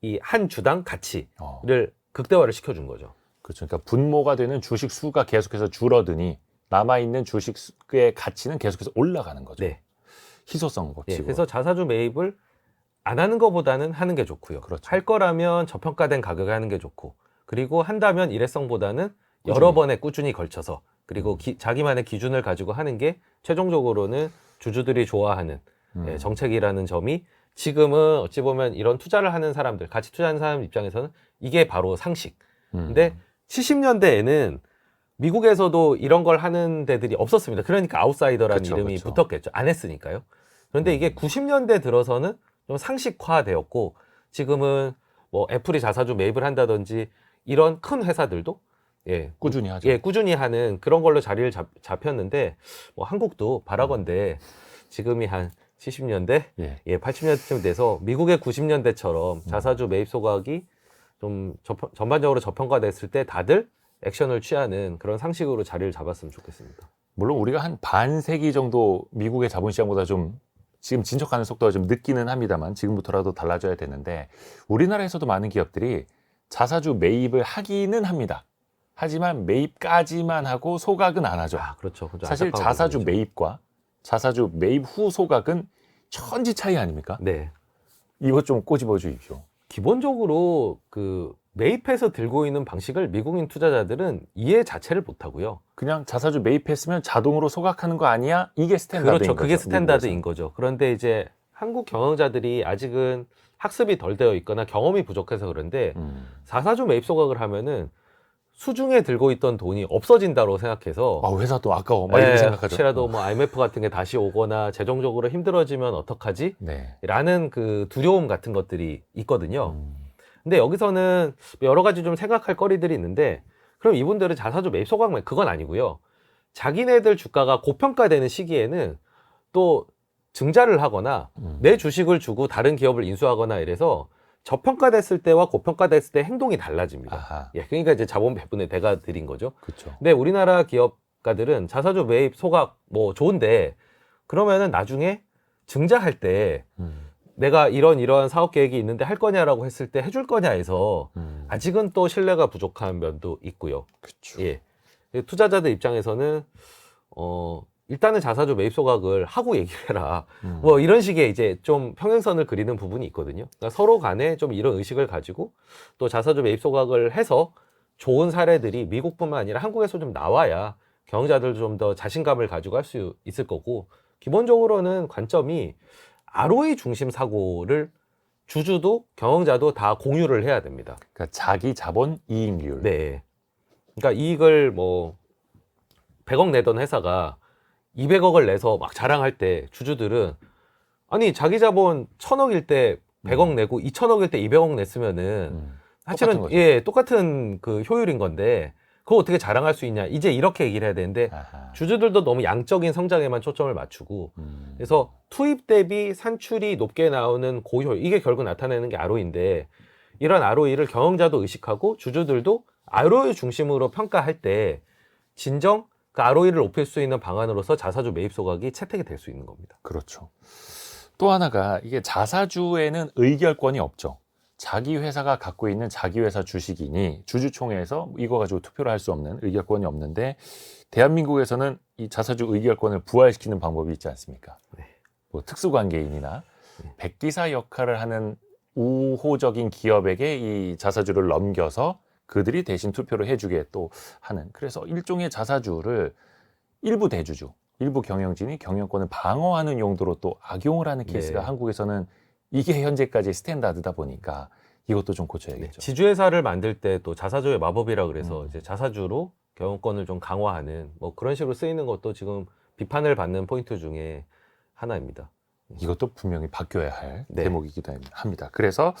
이 한 주당 가치를 극대화를 시켜준 거죠. 그렇죠. 그러니까 분모가 되는 주식 수가 계속해서 줄어드니 남아있는 주식의 가치는 계속해서 올라가는 거죠. 네. 희소성 예, 법칙으로. 그래서 자사주 매입을 안 하는 것보다는 하는 게 좋고요. 그렇죠. 할 거라면 저평가된 가격에 하는 게 좋고, 그리고 한다면 일회성보다는 꾸준히. 여러 번에 꾸준히 걸쳐서, 그리고 자기만의 기준을 가지고 하는 게 최종적으로는 주주들이 좋아하는 예, 정책이라는 점이 지금은 어찌 보면 이런 투자를 하는 사람들, 같이 투자하는 사람 입장에서는 이게 바로 상식. 근데 70년대에는 미국에서도 이런 걸 하는 데들이 없었습니다. 그러니까 아웃사이더라는 그쵸, 이름이 그쵸. 붙었겠죠. 안 했으니까요. 그런데 이게 90년대 들어서는 좀 상식화되었고, 지금은 뭐 애플이 자사주 매입을 한다든지 이런 큰 회사들도 예, 꾸준히 하죠. 예, 꾸준히 하는 그런 걸로 자리를 잡혔는데, 뭐 한국도 바라건대 지금이 한 70년대, 예. 예, 80년대쯤 돼서 미국의 90년대처럼 자사주 매입 소각이 좀 전반적으로 저평가됐을 때 다들 액션을 취하는 그런 상식으로 자리를 잡았으면 좋겠습니다. 물론 우리가 한 반세기 정도 미국의 자본시장보다 좀 지금 진척하는 속도가 좀 늦기는 합니다만 지금부터라도 달라져야 되는데 우리나라에서도 많은 기업들이 자사주 매입을 하기는 합니다. 하지만 매입까지만 하고 소각은 안 하죠. 아, 그렇죠. 사실 자사주 매입과 자사주 매입 후 소각은 천지 차이 아닙니까? 네. 이것 좀 꼬집어 주십시오. 기본적으로 그 매입해서 들고 있는 방식을 미국인 투자자들은 이해 자체를 못 하고요. 그냥 자사주 매입했으면 자동으로 소각하는 거 아니야? 이게 스탠다드인 그렇죠. 거죠. 그게 스탠다드인 미국에서는. 거죠. 그런데 이제 한국 경영자들이 아직은 학습이 덜 되어 있거나 경험이 부족해서 그런데 자사주 매입 소각을 하면은 수중에 들고 있던 돈이 없어진다고 생각해서 아, 회사 또 아까워. 막 이렇게 생각하죠. 혹시라도 뭐 IMF 같은 게 다시 오거나 재정적으로 힘들어지면 어떡하지? 네. 라는 그 두려움 같은 것들이 있거든요. 근데 여기서는 여러 가지 좀 생각할 거리들이 있는데, 그럼 이분들은 자사주 매입 소각만 그건 아니고요. 자기네들 주가가 고평가되는 시기에는 또 증자를 하거나 내 주식을 주고 다른 기업을 인수하거나 이래서 저평가됐을 때와 고평가됐을 때 행동이 달라집니다. 아하. 예, 그러니까 이제 자본 배분의 대가 들인 거죠. 그렇죠. 근데 우리나라 기업가들은 자사주 매입 소각 뭐 좋은데 그러면은 나중에 증자할 때 내가 이러한 사업 계획이 있는데 할 거냐라고 했을 때 해줄 거냐 해서 아직은 또 신뢰가 부족한 면도 있고요. 그렇죠. 예. 투자자들 입장에서는 일단은 자사주 매입 소각을 하고 얘기를 해라. 뭐 이런 식의 이제 좀 평행선을 그리는 부분이 있거든요. 그러니까 서로 간에 좀 이런 의식을 가지고 또 자사주 매입 소각을 해서 좋은 사례들이 미국뿐만 아니라 한국에서 좀 나와야 경영자들도 좀 더 자신감을 가지고 할 수 있을 거고, 기본적으로는 관점이 ROE 중심 사고를 주주도 경영자도 다 공유를 해야 됩니다. 그러니까 자기 자본 이익률. 네. 그러니까 이익을 뭐 100억 내던 회사가 200억을 내서 막 자랑할 때 주주들은 아니 자기 자본 1000억일 때 100억 내고 2000억일 때 200억 냈으면은 사실은 거죠. 예, 똑같은 그 효율인 건데 그거 어떻게 자랑할 수 있냐. 이제 이렇게 얘기를 해야 되는데 아하. 주주들도 너무 양적인 성장에만 초점을 맞추고 그래서 투입 대비 산출이 높게 나오는 고효율 이게 결국 나타내는 게 ROE인데 이런 ROE를 경영자도 의식하고 주주들도 ROE 중심으로 평가할 때 진정 그 ROE를 높일 수 있는 방안으로서 자사주 매입 소각이 채택이 될 수 있는 겁니다. 그렇죠. 또 하나가 이게 자사주에는 의결권이 없죠. 자기 회사가 갖고 있는 자기 회사 주식이니 주주총회에서 이거 가지고 투표를 할 수 없는 의결권이 없는데 대한민국에서는 이 자사주 의결권을 부활시키는 방법이 있지 않습니까? 네. 뭐 특수관계인이나 백기사 역할을 하는 우호적인 기업에게 이 자사주를 넘겨서 그들이 대신 투표를 해주게 또 하는 그래서 일종의 자사주를 일부 대주주, 일부 경영진이 경영권을 방어하는 용도로 또 악용을 하는 케이스가 네. 한국에서는 이게 현재까지 스탠다드다 보니까 이것도 좀 고쳐야겠죠. 지주회사를 만들 때 또 자사주의 마법이라 그래서 이제 자사주로 경영권을 좀 강화하는 뭐 그런 식으로 쓰이는 것도 지금 비판을 받는 포인트 중에 하나입니다. 이것도 분명히 바뀌어야 할 네. 대목이기도 합니다. 그래서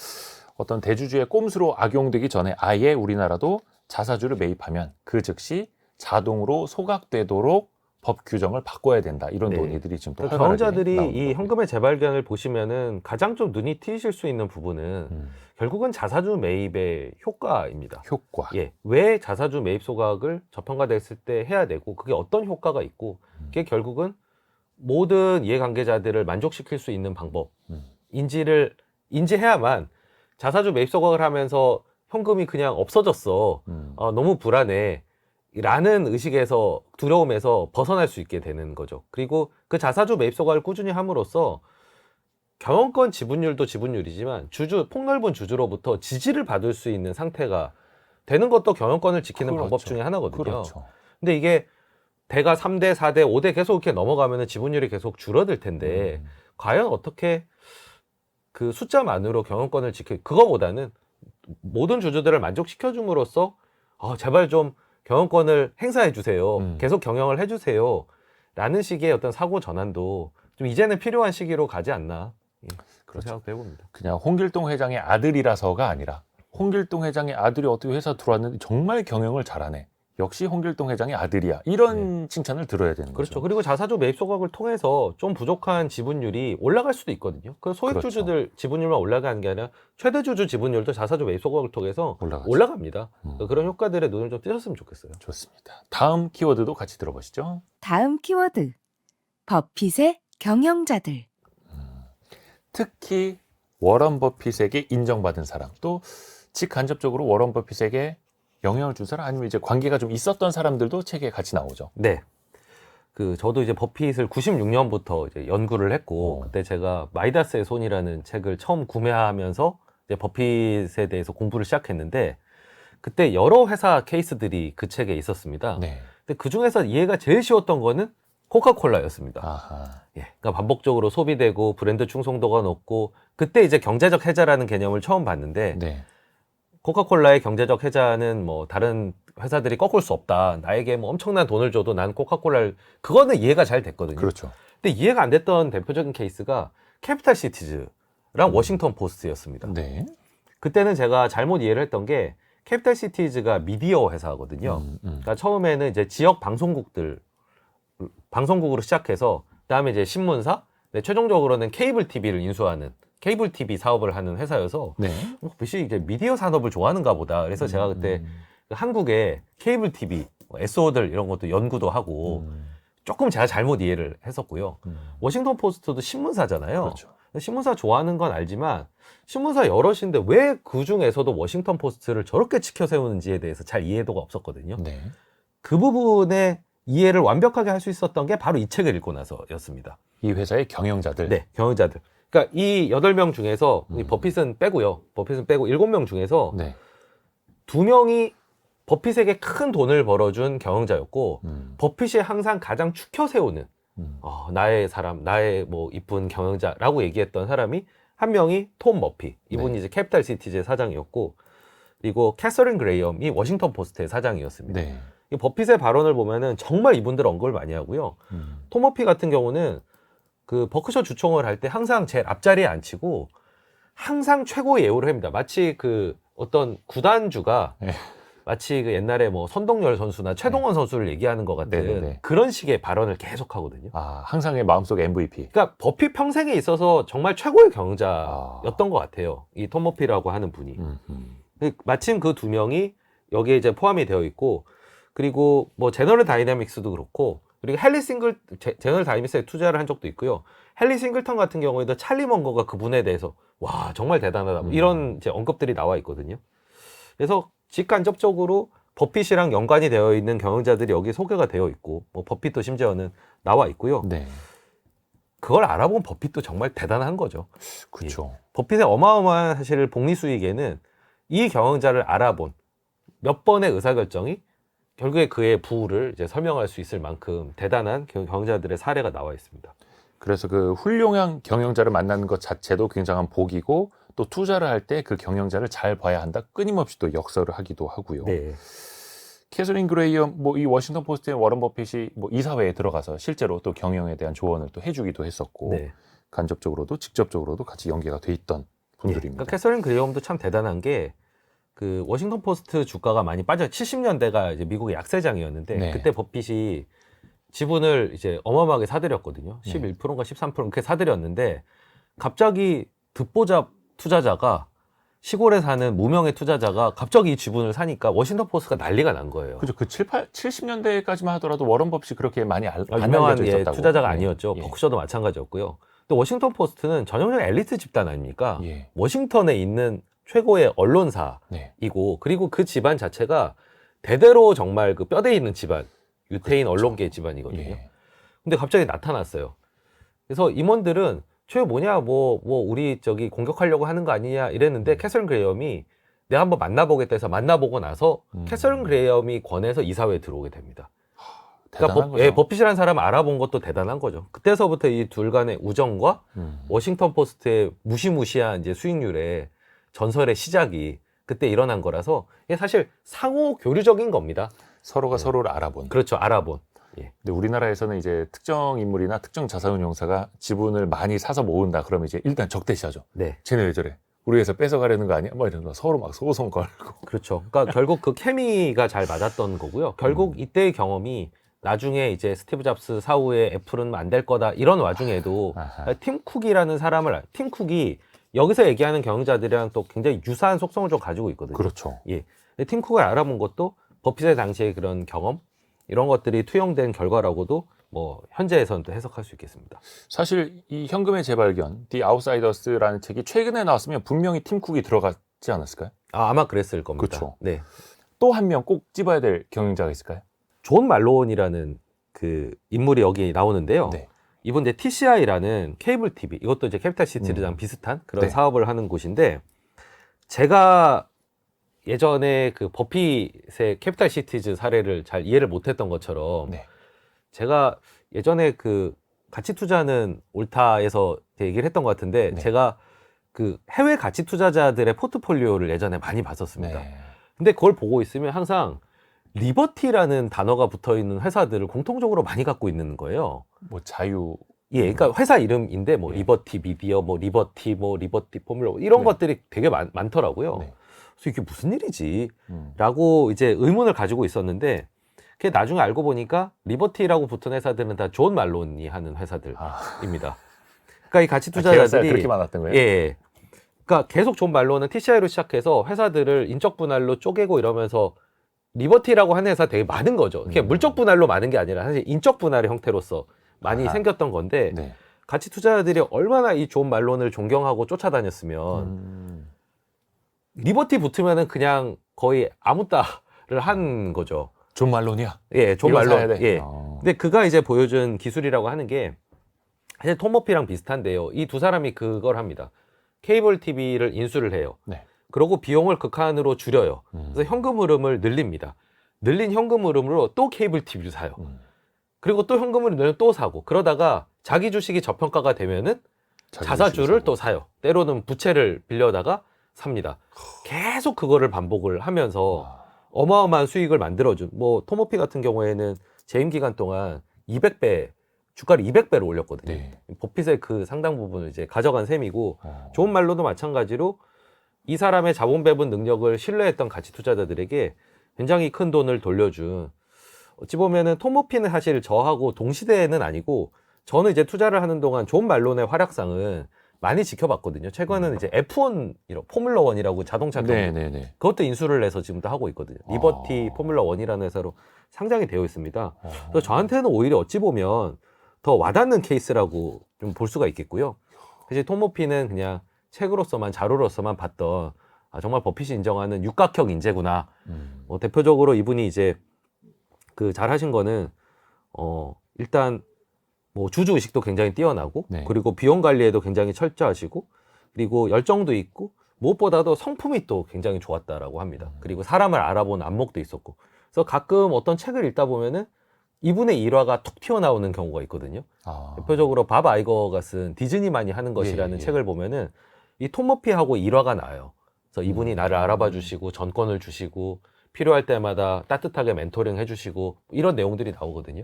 어떤 대주주의 꼼수로 악용되기 전에 아예 우리나라도 자사주를 매입하면 그 즉시 자동으로 소각되도록 법 규정을 바꿔야 된다. 이런 네. 논의들이 지금 또 그러니까 활발하게 경영자들이 나오는 이 거고요. 현금의 재발견을 보시면은 가장 좀 눈이 트이실 수 있는 부분은 결국은 자사주 매입의 효과입니다. 효과. 예, 왜 자사주 매입 소각을 저평가됐을 때 해야 되고 그게 어떤 효과가 있고 그게 결국은 모든 이해관계자들을 만족시킬 수 있는 방법 인지해야만 자사주 매입 소각을 하면서 현금이 그냥 없어졌어. 너무 불안해. 라는 의식에서 두려움에서 벗어날 수 있게 되는 거죠. 그리고 그 자사주 매입 소각을 꾸준히 함으로써 경영권 지분율도 지분율이지만 폭넓은 주주로부터 지지를 받을 수 있는 상태가 되는 것도 경영권을 지키는 그렇죠. 방법 중에 하나거든요. 그렇죠. 근데 이게 대가 3대, 4대, 5대 계속 이렇게 넘어가면 지분율이 계속 줄어들 텐데 과연 어떻게 그 숫자만으로 경영권을 그거보다는 모든 주주들을 만족시켜 줌으로써 제발 좀 경영권을 행사해 주세요. 계속 경영을 해 주세요. 라는 식의 어떤 사고 전환도 좀 이제는 필요한 시기로 가지 않나. 그런 그렇죠. 생각도 해봅니다. 그냥 홍길동 회장의 아들이라서가 아니라 홍길동 회장의 아들이 어떻게 회사 들어왔는데 정말 경영을 잘하네. 역시 홍길동 회장의 아들이야. 이런 칭찬을 들어야 되는 그렇죠. 거죠. 그리고 자사주 매입 소각을 통해서 좀 부족한 지분율이 올라갈 수도 있거든요. 그 소액 그렇죠. 주주들 지분율만 올라가는 게 아니라 최대 주주 지분율도 자사주 매입 소각을 통해서 올라가죠. 올라갑니다. 그런 효과들의 눈을 좀 띄셨으면 좋겠어요. 좋습니다. 다음 키워드도 같이 들어보시죠. 다음 키워드. 버핏의 경영자들. 특히 워런 버핏에게 인정받은 사람, 또 직간접적으로 워런 버핏에게 영향을 준 사람, 아니면 이제 관계가 좀 있었던 사람들도 책에 같이 나오죠. 네. 저도 이제 버핏을 96년부터 이제 연구를 했고, 그때 제가 마이다스의 손이라는 책을 처음 구매하면서 이제 버핏에 대해서 공부를 시작했는데, 그때 여러 회사 케이스들이 그 책에 있었습니다. 네. 근데 그 중에서 이해가 제일 쉬웠던 거는 코카콜라였습니다. 아하. 예. 그러니까 반복적으로 소비되고 브랜드 충성도가 높고, 그때 이제 경제적 해자라는 개념을 처음 봤는데, 네. 코카콜라의 경제적 해자는 뭐 다른 회사들이 꺾을 수 없다. 나에게 뭐 엄청난 돈을 줘도 난 코카콜라를 그거는 이해가 잘 됐거든요. 그렇죠. 근데 이해가 안 됐던 대표적인 케이스가 캐피탈 시티즈랑 워싱턴 포스트였습니다. 네. 그때는 제가 잘못 이해를 했던 게 캐피탈 시티즈가 미디어 회사거든요. 그러니까 처음에는 이제 지역 방송국으로 시작해서 그다음에 이제 신문사, 최종적으로는 케이블 TV를 인수하는 케이블 TV 사업을 하는 회사여서 네. 혹시 이제 미디어 산업을 좋아하는가 보다. 그래서 제가 그때 한국의 케이블 TV, SO들 이런 것도 연구도 하고 조금 제가 잘못 이해를 했었고요. 워싱턴 포스트도 신문사잖아요. 그렇죠. 신문사 좋아하는 건 알지만 신문사 여럿인데 왜 그 중에서도 워싱턴 포스트를 저렇게 치켜 세우는지에 대해서 잘 이해도가 없었거든요. 네. 그 부분에 이해를 완벽하게 할 수 있었던 게 바로 이 책을 읽고 나서였습니다. 이 회사의 경영자들. 네, 경영자들. 그러니까 이 8명 중에서 이 버핏은 빼고요. 버핏은 빼고 7명 중에서 네. 2명이 버핏에게 큰 돈을 벌어준 경영자였고 버핏이 항상 가장 추켜 세우는 나의 사람, 나의 뭐 이쁜 경영자라고 얘기했던 사람이 한 명이 톰 머피. 이분이 네. 이제 캐피탈 시티즈의 사장이었고 그리고 캐서린 그레이엄이 워싱턴 포스트의 사장이었습니다. 네. 이 버핏의 발언을 보면은 정말 이분들 언급을 많이 하고요. 톰 머피 같은 경우는 그 버크셔 주총을 할 때 항상 제일 앞자리에 앉히고 항상 최고의 예우를 합니다. 마치 그 어떤 구단주가 네. 마치 그 옛날에 뭐 선동열 선수나 최동원 선수를 얘기하는 것 같은 네네네. 그런 식의 발언을 계속 하거든요. 아, 항상의 마음속 MVP. 그러니까 버피 평생에 있어서 정말 최고의 경영자였던 것 같아요. 이 톰 머피라고 하는 분이. 마침 그 두 명이 여기에 이제 포함이 되어 있고, 그리고 뭐 제너럴 다이나믹스도 그렇고, 그리고 제너럴 다이나믹스에 투자를 한 적도 있고요. 헨리 싱글턴 같은 경우에도 찰리 먼거가 그분에 대해서 와 정말 대단하다 뭐 이런 이제 언급들이 나와 있거든요. 그래서 직간접적으로 버핏이랑 연관이 되어 있는 경영자들이 여기 소개가 되어 있고, 뭐 버핏도 심지어는 나와 있고요. 네. 그걸 알아본 버핏도 정말 대단한 거죠. 그렇죠. 버핏의 어마어마한 사실 복리 수익에는 이 경영자를 알아본 몇 번의 의사결정이 결국에 그의 부를 이제 설명할 수 있을 만큼 대단한 경영자들의 사례가 나와 있습니다. 그래서 그 훌륭한 경영자를 만나는 것 자체도 굉장한 복이고, 또 투자를 할 때 그 경영자를 잘 봐야 한다. 끊임없이 또 역설을 하기도 하고요. 네. 캐서린 그레이엄, 뭐 이 워싱턴 포스트의 워런 버핏이 뭐 이사회에 들어가서 실제로 또 경영에 대한 조언을 또 해주기도 했었고, 네. 간접적으로도 직접적으로도 같이 연계가 돼 있던 분들입니다. 그러니까 캐서린 그레이엄도 참 대단한 게 그 워싱턴 포스트 주가가 많이 빠져 70년대가 이제 미국의 약세장이었는데 네. 그때 버핏이 지분을 이제 어마어마하게 사들였거든요. 11%인가 13% 그렇게 사들였는데 갑자기 듣보잡 투자자가 시골에 사는 무명의 투자자가 갑자기 이 지분을 사니까 워싱턴 포스트가 난리가 난 거예요. 그죠. 그 70년대까지만 하더라도 워런 버핏이 그렇게 많이 안 유명한 알려져 있었다고. 투자자가 예. 아니었죠. 예. 버크셔도 마찬가지였고요. 또 워싱턴 포스트는 전형적인 엘리트 집단 아닙니까? 예. 워싱턴에 있는 최고의 언론사이고, 네. 그리고 그 집안 자체가 대대로 정말 그 뼈대 있는 집안, 유태인 언론계 집안이거든요. 예. 근데 갑자기 나타났어요. 그래서 임원들은 최 뭐냐, 뭐 우리 저기 공격하려고 하는 거 아니냐 이랬는데 캐서린 그레이엄이 내가 한번 만나보겠다 해서 만나보고 나서 캐서린 그레이엄이 권해서 이사회에 들어오게 됩니다. 대단한 그러니까 거죠. 버핏이라는 사람을 알아본 것도 대단한 거죠. 그때서부터 이 둘 간의 우정과 워싱턴 포스트의 무시무시한 이제 수익률의 전설의 시작이 그때 일어난 거라서 이게 사실 상호 교류적인 겁니다. 서로가 서로를 알아본. 그렇죠. 알아본. 예. 근데 우리나라에서는 이제 특정 인물이나 특정 자산운용사가 지분을 많이 사서 모은다 그러면 이제 일단 적대시하죠. 네. 쟤네 왜 저래? 우리 회사 뺏어가려는 거 아니야? 뭐 이런 거 서로 막 소송 걸고. 그렇죠. 그러니까 결국 그 케미가 잘 맞았던 거고요. 결국 이때의 경험이 나중에 이제 스티브 잡스 사후에 애플은 안 될 거다 이런 와중에도 아하. 팀 쿡이라는 사람을 팀 쿡이 여기서 얘기하는 경영자들이랑 또 굉장히 유사한 속성을 좀 가지고 있거든요. 그렇죠. 예. 근데 팀 쿡을 알아본 것도 버핏의 당시의 그런 경험 이런 것들이 투영된 결과라고도 뭐 현재에서는 또 해석할 수 있겠습니다. 사실 이 현금의 재발견, The Outsiders라는 책이 최근에 나왔으면 분명히 팀 쿡이 들어갔지 않았을까요? 아마 그랬을 겁니다. 그렇죠. 네. 또 한 명 꼭 집어야 될 경영자가 있을까요? 존 말론이라는 그 인물이 여기 나오는데요. 네. 이번 이제 TCI라는 케이블 TV 이것도 이제 캐피탈 시티즈랑 비슷한 그런 네. 사업을 하는 곳인데 제가 예전에 그 버핏의 캐피탈 시티즈 사례를 잘 이해를 못했던 것처럼 네. 제가 예전에 그 가치 투자는 옳다에서 얘기를 했던 것 같은데 네. 제가 그 해외 가치 투자자들의 포트폴리오를 예전에 많이 봤었습니다. 네. 근데 그걸 보고 있으면 항상 리버티라는 단어가 붙어 있는 회사들을 공통적으로 많이 갖고 있는 거예요. 뭐 자유. 예, 그러니까 회사 이름인데 뭐 네. 리버티 미디어, 뭐 리버티 포뮬러 이런 네. 것들이 되게 많더라고요. 네. 그래서 이게 무슨 일이지? 음. 라고 이제 의문을 가지고 있었는데 그게 나중에 알고 보니까 리버티라고 붙은 회사들은 다 존 말론이 하는 회사들입니다. 그러니까 이 가치 계열사가 투자자들이 그렇게 많았던 거예요? 예. 그러니까 계속 존 말론은 TCI로 시작해서 회사들을 인적 분할로 쪼개고 이러면서 리버티라고 하는 회사 되게 많은 거죠. 그게 물적 분할로 많은 게 아니라 사실 인적 분할의 형태로서 많이 아하. 생겼던 건데 네. 가치 투자자들이 얼마나 이 존 말론을 존경하고 쫓아다녔으면 리버티 붙으면은 그냥 거의 아무 따를 한 거죠. 존 말론이야. 예, 존 이거 사야 말론. 돼. 예. 어. 근데 그가 이제 보여준 기술이라고 하는 게 사실 톰 머피랑 비슷한데요. 이 두 사람이 그걸 합니다. 케이블 TV를 인수를 해요. 네. 그러고 비용을 극한으로 줄여요. 그래서 현금 흐름을 늘립니다. 늘린 현금 흐름으로 또 케이블 TV를 사요. 그리고 또 현금을 늘면 또 사고 그러다가 자기 주식이 저평가가 되면은 자사주를 또 사요. 때로는 부채를 빌려다가 삽니다. 계속 그거를 반복을 하면서 어마어마한 수익을 만들어준 뭐 토모피 같은 경우에는 재임 기간 동안 200배 주가를 200배로 올렸거든요. 네. 버핏의 그 상당 부분을 이제 가져간 셈이고 어. 좋은 말로도 마찬가지로 이 사람의 자본 배분 능력을 신뢰했던 가치 투자자들에게 굉장히 큰 돈을 돌려준 어찌 보면은 톰 모피는 사실 저하고 동시대는 아니고 저는 이제 투자를 하는 동안 존 말론의 활약상은 많이 지켜봤거든요. 최근에는 이제 F1 포뮬러 1이라고 자동차 경기 네네네. 그것도 인수를 해서 지금도 하고 있거든요. 리버티 포뮬러 1이라는 회사로 상장이 되어 있습니다. 그래서 저한테는 오히려 어찌 보면 더 와닿는 케이스라고 좀 볼 수가 있겠고요. 사실 톰 모피는 그냥 책으로서만 자료로서만 봤던 정말 버핏이 인정하는 육각형 인재구나. 대표적으로 이분이 이제 그 잘하신 거는 일단 뭐 주주 의식도 굉장히 뛰어나고 네. 그리고 비용 관리에도 굉장히 철저하시고 그리고 열정도 있고 무엇보다도 성품이 또 굉장히 좋았다라고 합니다. 그리고 사람을 알아보는 안목도 있었고 그래서 가끔 어떤 책을 읽다 보면은 이분의 일화가 툭 튀어나오는 경우가 있거든요. 대표적으로 밥 아이거가 쓴 디즈니만이 하는 것이라는 예. 책을 보면은 이 톰 머피하고 일화가 나와요. 그래서 이분이 나를 알아봐 주시고 전권을 주시고 필요할 때마다 따뜻하게 멘토링 해주시고 이런 내용들이 나오거든요.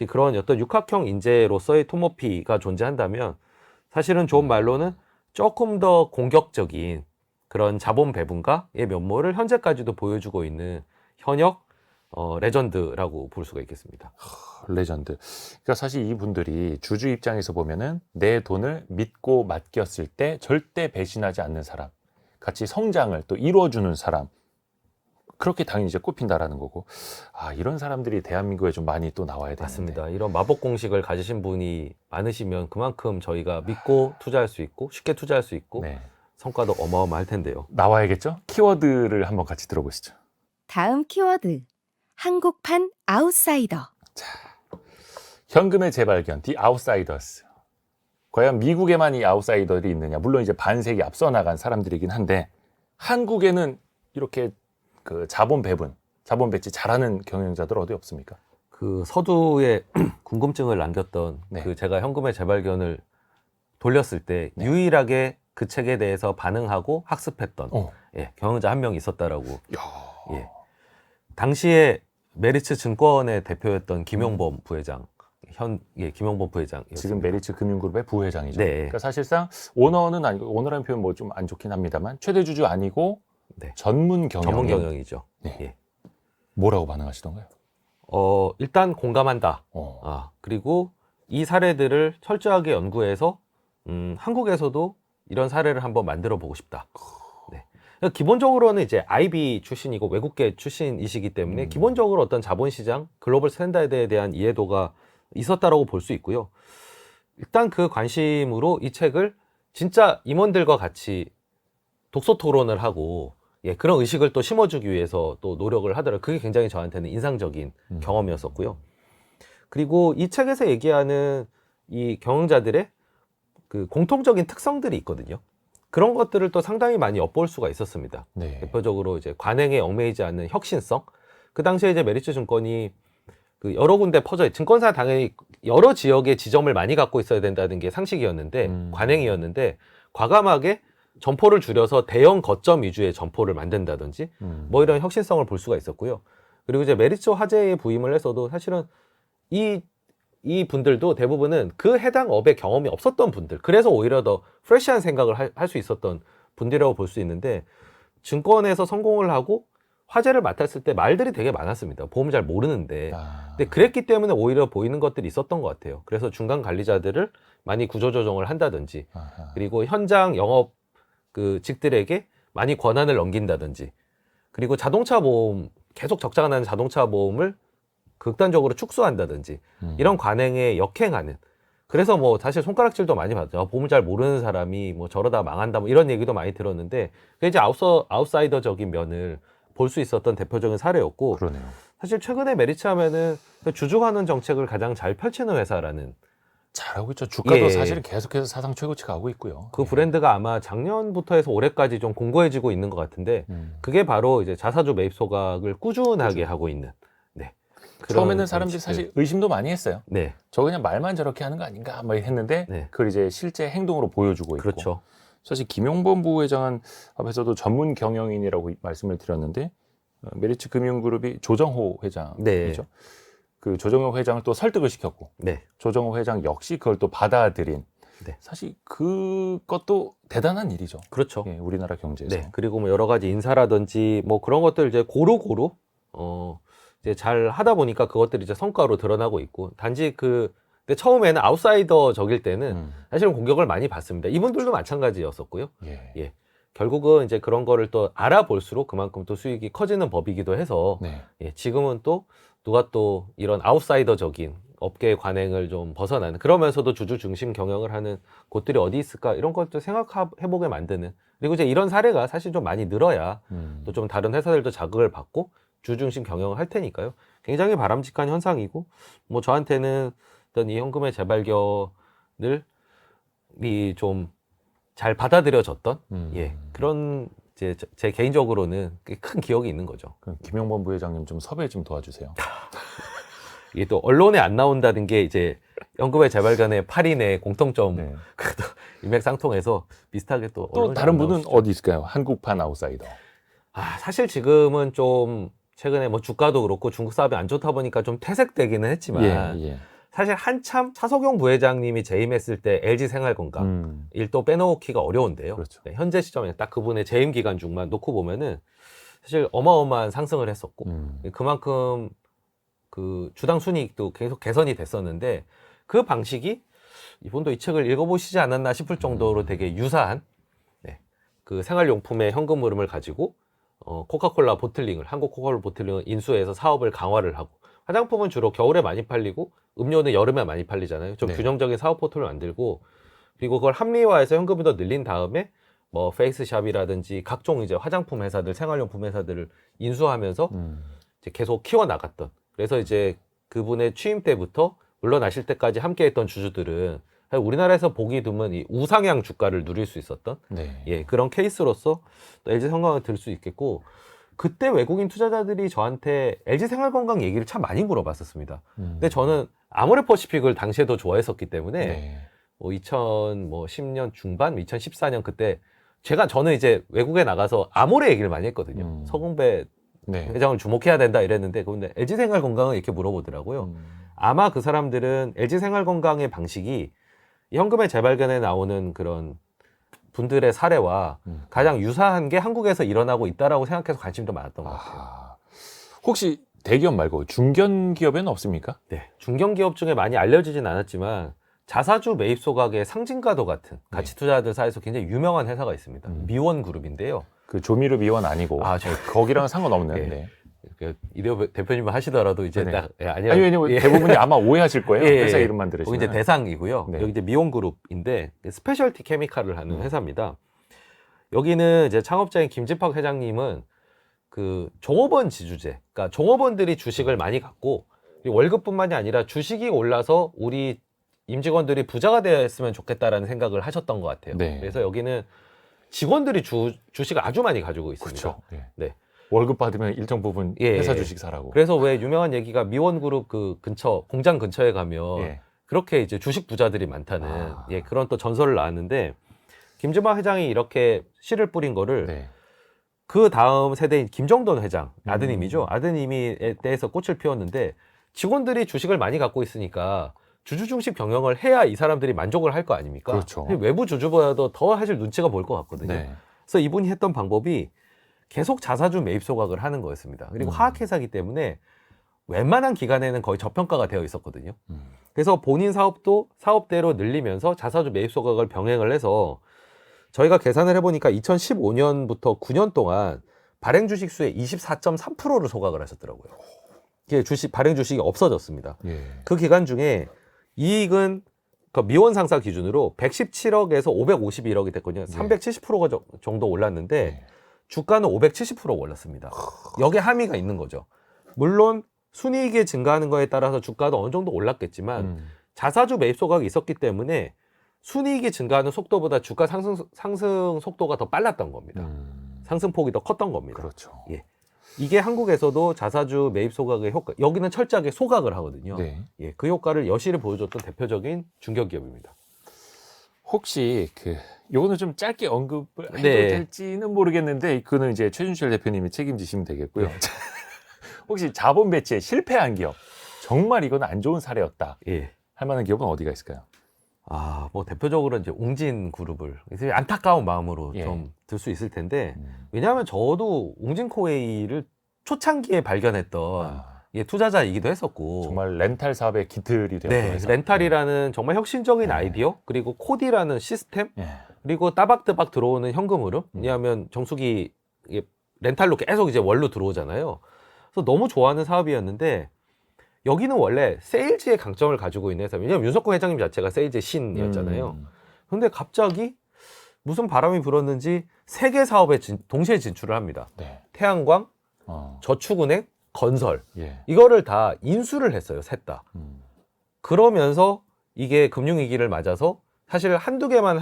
그런 어떤 육각형 인재로서의 톰 머피가 존재한다면 사실은 좋은 말로는 조금 더 공격적인 그런 자본 배분가의 면모를 현재까지도 보여주고 있는 현역 레전드라고 볼 수가 있겠습니다. 레전드. 그러니까 사실 이분들이 주주 입장에서 보면은 내 돈을 믿고 맡겼을 때 절대 배신하지 않는 사람, 같이 성장을 또 이루어주는 사람, 그렇게 당연히 이제 꼽힌다라는 거고, 이런 사람들이 대한민국에 좀 많이 또 나와야 되는데. 맞습니다. 이런 마법 공식을 가지신 분이 많으시면 그만큼 저희가 믿고 투자할 수 있고 쉽게 투자할 수 있고 네. 성과도 어마어마할 텐데요. 나와야겠죠? 키워드를 한번 같이 들어보시죠. 다음 키워드. 한국판 아웃사이더. 현금의 재발견, 디 아웃사이더스. 과연 미국에만 이 아웃사이더들이 있느냐? 물론 이제 반세기 앞서 나간 사람들이긴 한데 한국에는 이렇게 그 자본 배분, 자본 배치 잘하는 경영자들 어디 없습니까? 그 서두에 궁금증을 남겼던 네. 그 제가 현금의 재발견을 돌렸을 때 네. 유일하게 그 책에 대해서 반응하고 학습했던 경영자 한 명 있었다라고. 예. 당시에 메리츠 증권의 대표였던 김용범 부회장, 김용범 부회장. 지금 메리츠 금융그룹의 부회장이죠. 네. 그러니까 사실상 오너는 아니고, 오너라는 표현 뭐 좀 안 좋긴 합니다만 최대 주주 아니고 네. 전문 경영. 전문 경영이죠. 네. 예. 뭐라고 반응하시던가요? 일단 공감한다. 그리고 이 사례들을 철저하게 연구해서 한국에서도 이런 사례를 한번 만들어 보고 싶다. 네. 그러니까 기본적으로는 이제 IB 출신이고 외국계 출신이시기 때문에 기본적으로 어떤 자본시장, 글로벌 스탠다드에 대한 이해도가 있었다라고 볼 수 있고요. 일단 그 관심으로 이 책을 진짜 임원들과 같이 독서 토론을 하고 그런 의식을 또 심어주기 위해서 또 노력을 하더라고요. 그게 굉장히 저한테는 인상적인 경험이었었고요. 그리고 이 책에서 얘기하는 이 경영자들의 그 공통적인 특성들이 있거든요. 그런 것들을 또 상당히 많이 엿볼 수가 있었습니다. 네. 대표적으로 이제 관행에 얽매이지 않는 혁신성. 그 당시에 이제 메리츠 증권이 그 여러 군데 퍼져 증권사 당연히 여러 지역에 지점을 많이 갖고 있어야 된다는 게 상식이었는데 관행이었는데 과감하게 점포를 줄여서 대형 거점 위주의 점포를 만든다든지 뭐 이런 혁신성을 볼 수가 있었고요. 그리고 이제 메리츠 화재에 부임을 해서도 사실은 이 분들도 대부분은 그 해당 업의 경험이 없었던 분들, 그래서 오히려 더 프레시한 생각을 할 수 있었던 분들이라고 볼 수 있는데 증권에서 성공을 하고 화재를 맡았을 때 말들이 되게 많았습니다. 보험 잘 모르는데. 근데 그랬기 때문에 오히려 보이는 것들이 있었던 것 같아요. 그래서 중간 관리자들을 많이 구조조정을 한다든지 그리고 현장 영업 그 직들에게 많이 권한을 넘긴다든지 그리고 자동차 보험 계속 적자가 나는 자동차 보험을 극단적으로 축소한다든지 이런 관행에 역행하는 그래서 뭐 사실 손가락질도 많이 받죠. 보험을 잘 모르는 사람이 뭐 저러다 망한다 뭐 이런 얘기도 많이 들었는데 그게 이제 아웃사이더적인 면을 볼 수 있었던 대표적인 사례였고 그러네요. 사실 최근에 메리츠 하면은 주주환원 정책을 가장 잘 펼치는 회사라는 잘하고 있죠. 주가도 사실은 계속해서 사상 최고치 가고 있고요. 그 브랜드가 아마 작년부터 해서 올해까지 좀 공고해지고 있는 것 같은데 그게 바로 이제 자사주 매입 소각을 꾸준하게 하고 있는. 처음에는 사람들이 사실 의심도 많이 했어요. 네. 저 그냥 말만 저렇게 하는 거 아닌가 막 했는데 그걸 이제 실제 행동으로 보여주고 있고. 그렇죠. 사실 김용범 부회장은 앞에서도 전문 경영인이라고 말씀을 드렸는데 메리츠 금융그룹이 조정호 회장이죠. 그 조정호 회장을 또 설득을 시켰고 네. 조정호 회장 역시 그걸 또 받아들인 네. 사실 그것도 대단한 일이죠. 그렇죠. 예, 우리나라 경제에서. 네. 그리고 뭐 여러 가지 인사라든지 뭐 그런 것들 이제 고루고루 이제 잘 하다 보니까 그것들이 이제 성과로 드러나고 있고 단지 근데 처음에는 아웃사이더적일 때는 사실은 공격을 많이 받습니다. 이분들도 마찬가지였었고요. 예. 예. 결국은 이제 그런 거를 또 알아볼수록 그만큼 또 수익이 커지는 법이기도 해서 네. 예, 지금은 또 누가 또 이런 아웃사이더적인 업계의 관행을 좀 벗어나는 그러면서도 주주 중심 경영을 하는 곳들이 어디 있을까 이런 것도 생각해보게 만드는 그리고 이제 이런 사례가 사실 좀 많이 늘어야 또 좀 다른 회사들도 자극을 받고 주주 중심 경영을 할 테니까요. 굉장히 바람직한 현상이고 뭐 저한테는 어떤 이 현금의 재발견을 좀 잘 받아들여졌던 예, 그런 제 개인적으로는 큰 기억이 있는 거죠. 그럼 김용범 부회장님 좀 섭외 좀 도와주세요. 이게 또 언론에 안 나온다는 게 이제 연금의 재발견의 8인의 공통점 네. 그래도 일맥상통해서 비슷하게 또 또 다른 분은 어디 있을까요? 한국판 아웃사이더. 사실 지금은 좀 최근에 뭐 주가도 그렇고 중국 사업이 안 좋다 보니까 좀 퇴색되기는 했지만 예. 사실 한참 차석용 부회장님이 재임했을 때 LG생활건강 일도 빼놓기가 어려운데요. 그렇죠. 네, 현재 시점에 딱 그분의 재임 기간 중만 놓고 보면은 사실 어마어마한 상승을 했었고 그만큼 그 주당 순이익도 계속 개선이 됐었는데 그 방식이 이분도 이 책을 읽어보시지 않았나 싶을 정도로 되게 유사한 그 생활용품의 현금 흐름을 가지고 코카콜라 보틀링을 한국 코카콜라 보틀링을 인수해서 사업을 강화를 하고 화장품은 주로 겨울에 많이 팔리고 음료는 여름에 많이 팔리잖아요. 좀 네. 균형적인 사업 포트를 만들고 그리고 그걸 합리화해서 현금을 더 늘린 다음에 뭐 페이스샵이라든지 각종 이제 화장품 회사들, 생활용품 회사들을 인수하면서 이제 계속 키워 나갔던. 그래서 이제 그분의 취임 때부터 물러나실 때까지 함께했던 주주들은 우리나라에서 보기 드문 이 우상향 주가를 누릴 수 있었던 네. 예, 그런 케이스로서 LG생활건강을 들 수 있겠고 그때 외국인 투자자들이 저한테 LG생활건강 얘기를 참 많이 물어봤었습니다. 근데 저는 아모레퍼시픽을 당시에도 좋아했었기 때문에 네. 뭐 2010년 중반, 2014년 그때 저는 이제 외국에 나가서 아모레 얘기를 많이 했거든요. 서공배 네. 회장을 주목해야 된다 이랬는데 근데 LG생활건강을 이렇게 물어보더라고요. 아마 그 사람들은 LG생활건강의 방식이 현금의 재발견에 나오는 그런 분들의 사례와 가장 유사한 게 한국에서 일어나고 있다라고 생각해서 관심도 많았던 것 같아요. 혹시 대기업 말고 중견 기업에는 없습니까? 네, 중견기업 중에 많이 알려지진 않았지만 자사주 매입 소각의 상징과도 같은 가치 투자자들 사이에서 굉장히 유명한 회사가 있습니다. 미원그룹인데요. 그 조미료 미원 아니고 아, 거기랑은 상관없는. 예. 네. 이대호 대표님은 하시더라도 이제 네. 딱 아니 왜냐면 대부분이 아마 오해하실 거예요. 예, 회사 예. 이름만 여기 들으시면. 이제 대상이고요. 네. 여기 이제 미원그룹인데 스페셜티 케미칼을 하는 회사입니다. 여기는 이제 창업자인 김진팍 회장님은 그 종업원 지주제, 그러니까 종업원들이 주식을 많이 갖고 월급뿐만이 아니라 주식이 올라서 우리 임직원들이 부자가 되었으면 좋겠다라는 생각을 하셨던 것 같아요. 네. 그래서 여기는 직원들이 주식을 아주 많이 가지고 있습니다. 그렇죠. 네. 네. 월급 받으면 일정 부분 예, 회사 예. 주식 사라고. 그래서 왜 유명한 얘기가 미원그룹 그 근처 공장 근처에 가면 예. 그렇게 이제 주식 부자들이 많다는 예, 그런 또 전설을 낳았는데 김진박 회장이 이렇게 씨를 뿌린 거를 네. 그 다음 세대인 김정돈 회장 아드님이죠. 아드님에 대해서 꽃을 피웠는데 직원들이 주식을 많이 갖고 있으니까 주주 중심 경영을 해야 이 사람들이 만족을 할 거 아닙니까? 그렇죠. 외부 주주보다도 더 사실 눈치가 보일 것 같거든요. 네. 그래서 이분이 했던 방법이 계속 자사주 매입 소각을 하는 거였습니다. 그리고 화학회사이기 때문에 웬만한 기간에는 거의 저평가가 되어 있었거든요. 그래서 본인 사업도 사업대로 늘리면서 자사주 매입 소각을 병행을 해서 저희가 계산을 해보니까 2015년부터 9년 동안 발행 주식 수의 24.3%를 소각을 하셨더라고요. 이게 발행 주식이 없어졌습니다. 예. 그 기간 중에 이익은 그 미원 상사 기준으로 117억에서 551억이 됐거든요. 370%가 정도 올랐는데 네. 주가는 570% 올랐습니다. 여기에 함의가 있는 거죠. 물론 순이익이 증가하는 거에 따라서 주가도 어느 정도 올랐겠지만 자사주 매입 소각이 있었기 때문에 순이익이 증가하는 속도보다 주가 상승 속도가 더 빨랐던 겁니다. 상승폭이 더 컸던 겁니다. 그렇죠. 예. 이게 한국에서도 자사주 매입 소각의 효과, 여기는 철저하게 소각을 하거든요. 네. 예, 그 효과를 여실히 보여줬던 대표적인 중견기업입니다. 혹시 요거는 좀 짧게 언급을 해도 네. 될지는 모르겠는데 그거는 이제 최준실 대표님이 책임지시면 되겠고요. 네. 혹시 자본 배치에 실패한 기업 정말 이건 안 좋은 사례였다 예. 할 만한 기업은 어디가 있을까요? 뭐 대표적으로 이제 웅진 그룹을 안타까운 마음으로 예. 좀 들 수 있을 텐데, 왜냐하면 저도 웅진 코웨이를 초창기에 발견했던 아, 투자자이기도 했었고, 정말 렌탈 사업의 기틀이 되었던 네, 회사. 렌탈이라는 정말 혁신적인 네. 아이디어, 그리고 코디라는 시스템, 예. 그리고 따박따박 들어오는 현금 흐름. 왜냐하면 정수기 이게 렌탈로 계속 이제 월로 들어오잖아요. 그래서 너무 좋아하는 사업이었는데, 여기는 원래 세일즈의 강점을 가지고 있는 회사. 왜냐하면 윤석호 회장님 자체가 세일즈의 신이었잖아요. 근데 갑자기 무슨 바람이 불었는지 세 개 사업에 동시에 진출을 합니다. 네. 태양광, 어. 저축은행, 건설. 예. 이거를 다 인수를 했어요, 셋 다. 그러면서 이게 금융위기를 맞아서 사실 한두 개만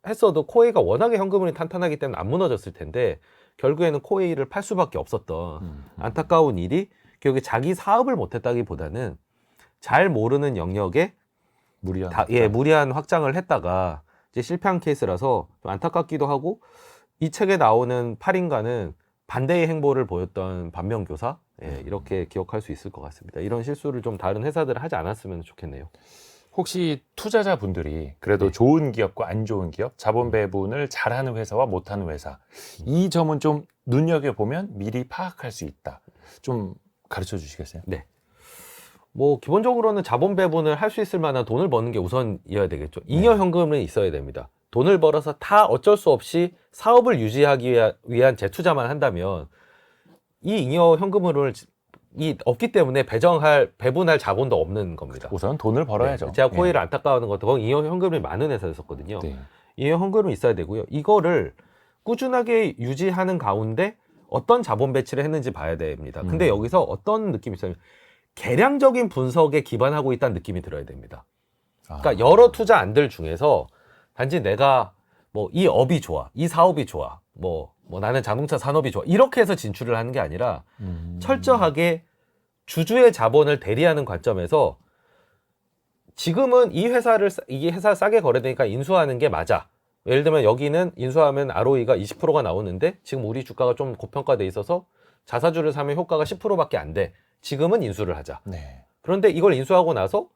했어도 코웨이가 워낙에 현금흐름이 탄탄하기 때문에 안 무너졌을 텐데, 결국에는 코웨이를 팔 수밖에 없었던 안타까운 일이 결국에 자기 사업을 못했다기보다는 잘 모르는 영역에 무리한 무리한 확장을 했다가 이제 실패한 케이스라서 좀 안타깝기도 하고, 이 책에 나오는 8인가는 반대의 행보를 보였던 반면교사, 이렇게 기억할 수 있을 것 같습니다. 이런 실수를 좀 다른 회사들은 하지 않았으면 좋겠네요. 혹시 투자자분들이 그래도 네. 좋은 기업과 안 좋은 기업, 자본 배분을 잘하는 회사와 못하는 회사, 이 점은 좀 눈여겨보면 미리 파악할 수 있다. 좀 가르쳐 주시겠어요? 네. 뭐 기본적으로는 자본 배분을 할 수 있을 만한 돈을 버는 게 우선이어야 되겠죠. 잉여 현금은 있어야 됩니다. 돈을 벌어서 다 어쩔 수 없이 사업을 유지하기 위한 재투자만 한다면 이 잉여 현금을 없기 때문에 배분할 자본도 없는 겁니다. 우선 돈을 벌어야죠. 제가 코웨이를 안타까워하는 것도 거기 잉여 현금이 많은 회사였었거든요. 네. 잉여 현금은 있어야 되고요. 이거를 꾸준하게 유지하는 가운데 어떤 자본 배치를 했는지 봐야 됩니다. 근데 여기서 어떤 느낌이 있어요? 계량적인 분석에 기반하고 있다는 느낌이 들어야 됩니다. 그러니까 여러 투자 안들 중에서 단지 내가 뭐 이 업이 좋아, 이 사업이 좋아, 뭐 나는 자동차 산업이 좋아, 이렇게 해서 진출을 하는 게 아니라 철저하게 주주의 자본을 대리하는 관점에서 지금은 이 회사 싸게 거래되니까 인수하는 게 맞아. 예를 들면 여기는 인수하면 ROE가 20%가 나오는데 지금 우리 주가가 좀 고평가돼 있어서 자사주를 사면 효과가 10%밖에 안 돼. 지금은 인수를 하자. 네. 그런데 이걸 인수하고 나서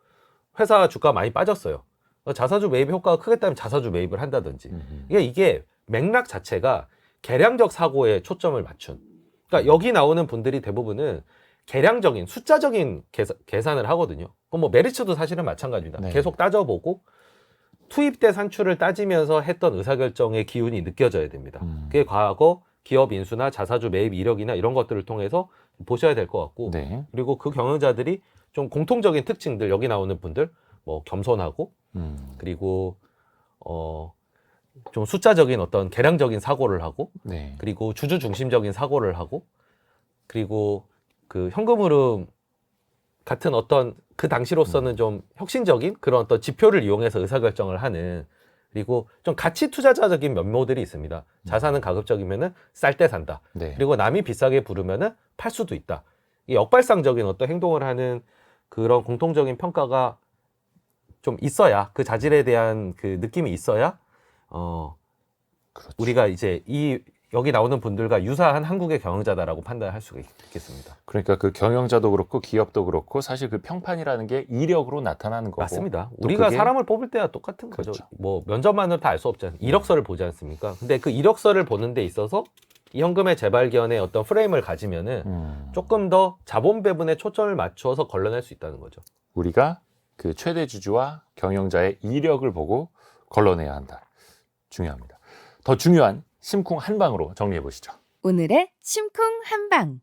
회사 주가 많이 빠졌어요. 자사주 매입 효과가 크겠다면 자사주 매입을 한다든지. 이게 맥락 자체가 계량적 사고에 초점을 맞춘. 그러니까 여기 나오는 분들이 대부분은 계량적인 숫자적인 계산을 하거든요. 그럼 뭐 메리츠도 사실은 마찬가지입니다. 네. 계속 따져보고 투입대 산출을 따지면서 했던 의사결정의 기운이 느껴져야 됩니다. 그게 과거 기업 인수나 자사주 매입 이력이나 이런 것들을 통해서 보셔야 될 것 같고, 네. 그리고 그 경영자들이 좀 공통적인 특징들, 여기 나오는 분들 뭐 겸손하고, 그리고 좀 숫자적인 어떤 계량적인 사고를 하고, 네. 그리고 주주 중심적인 사고를 하고, 그리고 그 현금 흐름 같은 어떤 그 당시로서는 좀 혁신적인 그런 어떤 지표를 이용해서 의사결정을 하는, 그리고 좀 가치 투자자적인 면모들이 있습니다. 자산은 가급적이면은 쌀 때 산다. 네. 그리고 남이 비싸게 부르면은 팔 수도 있다. 이 역발상적인 어떤 행동을 하는 그런 공통적인 평가가 좀 있어야, 그 자질에 대한 그 느낌이 있어야 그렇죠. 우리가 이제 여기 나오는 분들과 유사한 한국의 경영자다라고 판단할 수가 있겠습니다. 그러니까 그 경영자도 그렇고 기업도 그렇고 사실 그 평판이라는 게 이력으로 나타나는 거고. 맞습니다. 또 우리가 그게 사람을 뽑을 때와 똑같은 거죠. 그렇죠. 뭐 면접만으로 다 알 수 없잖아요. 이력서를 보지 않습니까? 근데 그 이력서를 보는 데 있어서 이 현금의 재발견의 어떤 프레임을 가지면은 조금 더 자본 배분에 초점을 맞추어서 걸러낼 수 있다는 거죠. 우리가 그 최대 주주와 경영자의 이력을 보고 걸러내야 한다. 중요합니다. 더 중요한 심쿵 한방으로 정리해 보시죠. 오늘의 심쿵 한방.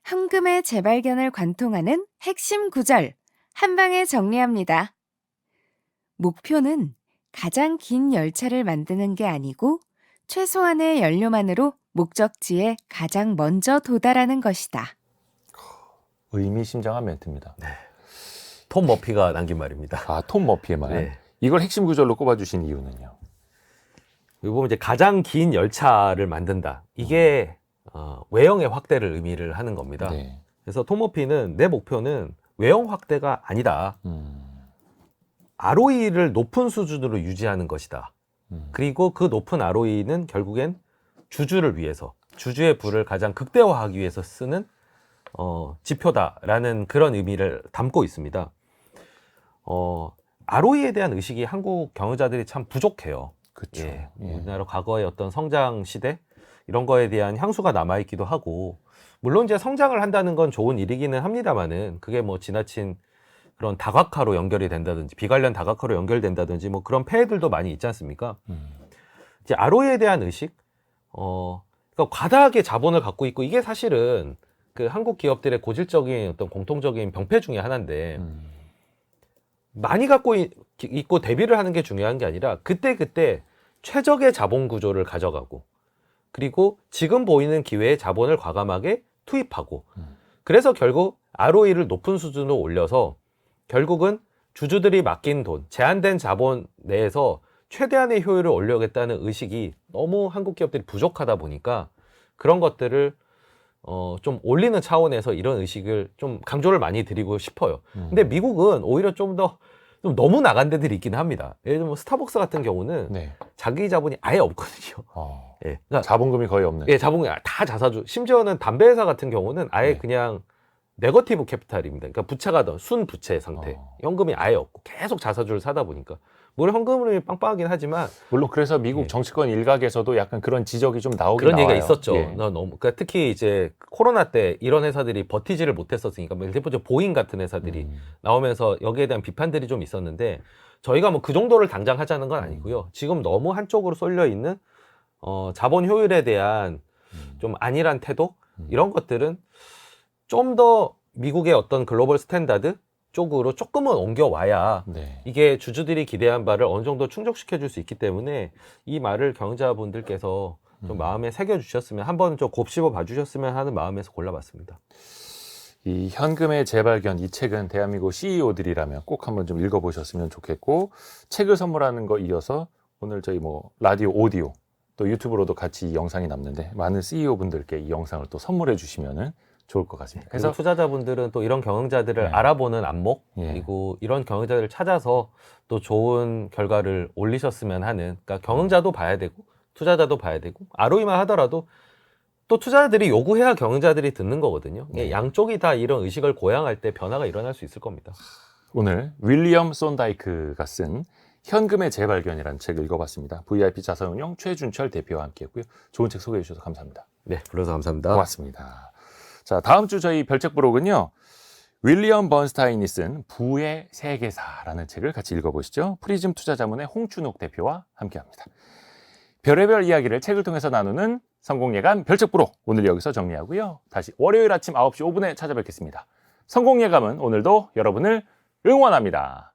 현금의 재발견을 관통하는 핵심 구절. 한방에 정리합니다. 목표는 가장 긴 열차를 만드는 게 아니고 최소한의 연료만으로 목적지에 가장 먼저 도달하는 것이다. 의미심장한 멘트입니다. 톰 머피가 남긴 말입니다. 아, 톰 머피의 말. 네. 이걸 핵심 구절로 꼽아주신 이유는요? 여기 보면 이제 가장 긴 열차를 만든다. 이게 외형의 확대를 의미를 하는 겁니다. 네. 그래서 톰 머피는 내 목표는 외형 확대가 아니다. ROE를 높은 수준으로 유지하는 것이다. 그리고 그 높은 ROE는 결국엔 주주를 위해서, 주주의 부를 가장 극대화하기 위해서 쓰는 지표다라는 그런 의미를 담고 있습니다. ROE에 대한 의식이 한국 경영자들이 참 부족해요. 그렇죠. 예, 우리나라 과거의 어떤 성장 시대 이런 거에 대한 향수가 남아있기도 하고, 물론 이제 성장을 한다는 건 좋은 일이기는 합니다만은 그게 뭐 지나친 그런 다각화로 연결이 된다든지 비관련 다각화로 연결된다든지 뭐 그런 폐해들도 많이 있지 않습니까? 이제 ROE에 대한 의식, 그러니까 과다하게 자본을 갖고 있고, 이게 사실은 그 한국 기업들의 고질적인 어떤 공통적인 병폐 중에 하나인데, 많이 갖고 있고 대비를 하는 게 중요한 게 아니라 그때그때 최적의 자본 구조를 가져가고, 그리고 지금 보이는 기회에 자본을 과감하게 투입하고, 그래서 결국 ROE를 높은 수준으로 올려서 결국은 주주들이 맡긴 돈, 제한된 자본 내에서 최대한의 효율을 올려야겠다는 의식이 너무 한국 기업들이 부족하다 보니까 그런 것들을 좀 올리는 차원에서 이런 의식을 좀 강조를 많이 드리고 싶어요. 근데 미국은 오히려 좀 너무 나간 데들이 있긴 합니다. 예를 들면 스타벅스 같은 경우는 네. 자기 자본이 아예 없거든요. 예, 그러니까 자본금이 거의 없는. 예, 자본이 다 자사주. 심지어는 담배 회사 같은 경우는 아예 네. 그냥 네거티브 캐피탈입니다. 그러니까 부채가 더 순 부채 상태. 현금이 아예 없고 계속 자사주를 사다 보니까, 물론 현금이 빵빵하긴 하지만, 물론 그래서 미국 예. 정치권 일각에서도 약간 그런 지적이 좀 나오긴 그런 나와요. 얘기가 있었죠. 예. 그러니까 특히 이제 코로나 때 이런 회사들이 버티지를 못했었으니까, 뭐 대표적으로 보잉 같은 회사들이 나오면서 여기에 대한 비판들이 좀 있었는데, 저희가 뭐 그 정도를 당장 하자는 건 아니고요. 지금 너무 한쪽으로 쏠려 있는 자본 효율에 대한 좀 안일한 태도, 이런 것들은 좀 더 미국의 어떤 글로벌 스탠다드 쪽으로 조금은 옮겨와야 네. 이게 주주들이 기대한 바를 어느 정도 충족시켜 줄 수 있기 때문에, 이 말을 경영자분들께서 좀 마음에 새겨 주셨으면, 한번 좀 곱씹어 봐 주셨으면 하는 마음에서 골라봤습니다. 이 현금의 재발견, 이 책은 대한민국 CEO들이라면 꼭 한번 좀 읽어보셨으면 좋겠고, 책을 선물하는 거 이어서 오늘 저희 뭐 라디오, 오디오 또 유튜브로도 같이 이 영상이 남는데, 많은 CEO 분들께 이 영상을 또 선물해 주시면은 좋을 것 같습니다. 그래서 그래서 투자자분들은 또 이런 경영자들을 네. 알아보는 안목, 예. 그리고 이런 경영자들을 찾아서 또 좋은 결과를 올리셨으면 하는, 그러니까 경영자도 봐야 되고 투자자도 봐야 되고, ROE만 하더라도 또 투자자들이 요구해야 경영자들이 듣는 거거든요. 네. 양쪽이 다 이런 의식을 고양할 때 변화가 일어날 수 있을 겁니다. 오늘 윌리엄 손다이크가 쓴 현금의 재발견이라는 책을 읽어봤습니다. VIP 자산운용 최준철 대표와 함께했고요. 좋은 책 소개해 주셔서 감사합니다. 네, 불러서 감사합니다. 고맙습니다. 자, 다음 주 저희 별책 부록은요, 윌리엄 번스타인이 쓴 부의 세계사라는 책을 같이 읽어보시죠. 프리즘 투자자문의 홍춘욱 대표와 함께합니다. 별의별 이야기를 책을 통해서 나누는 성공예감 별책 부록, 오늘 여기서 정리하고요. 다시 월요일 아침 9시 5분에 찾아뵙겠습니다. 성공예감은 오늘도 여러분을 응원합니다.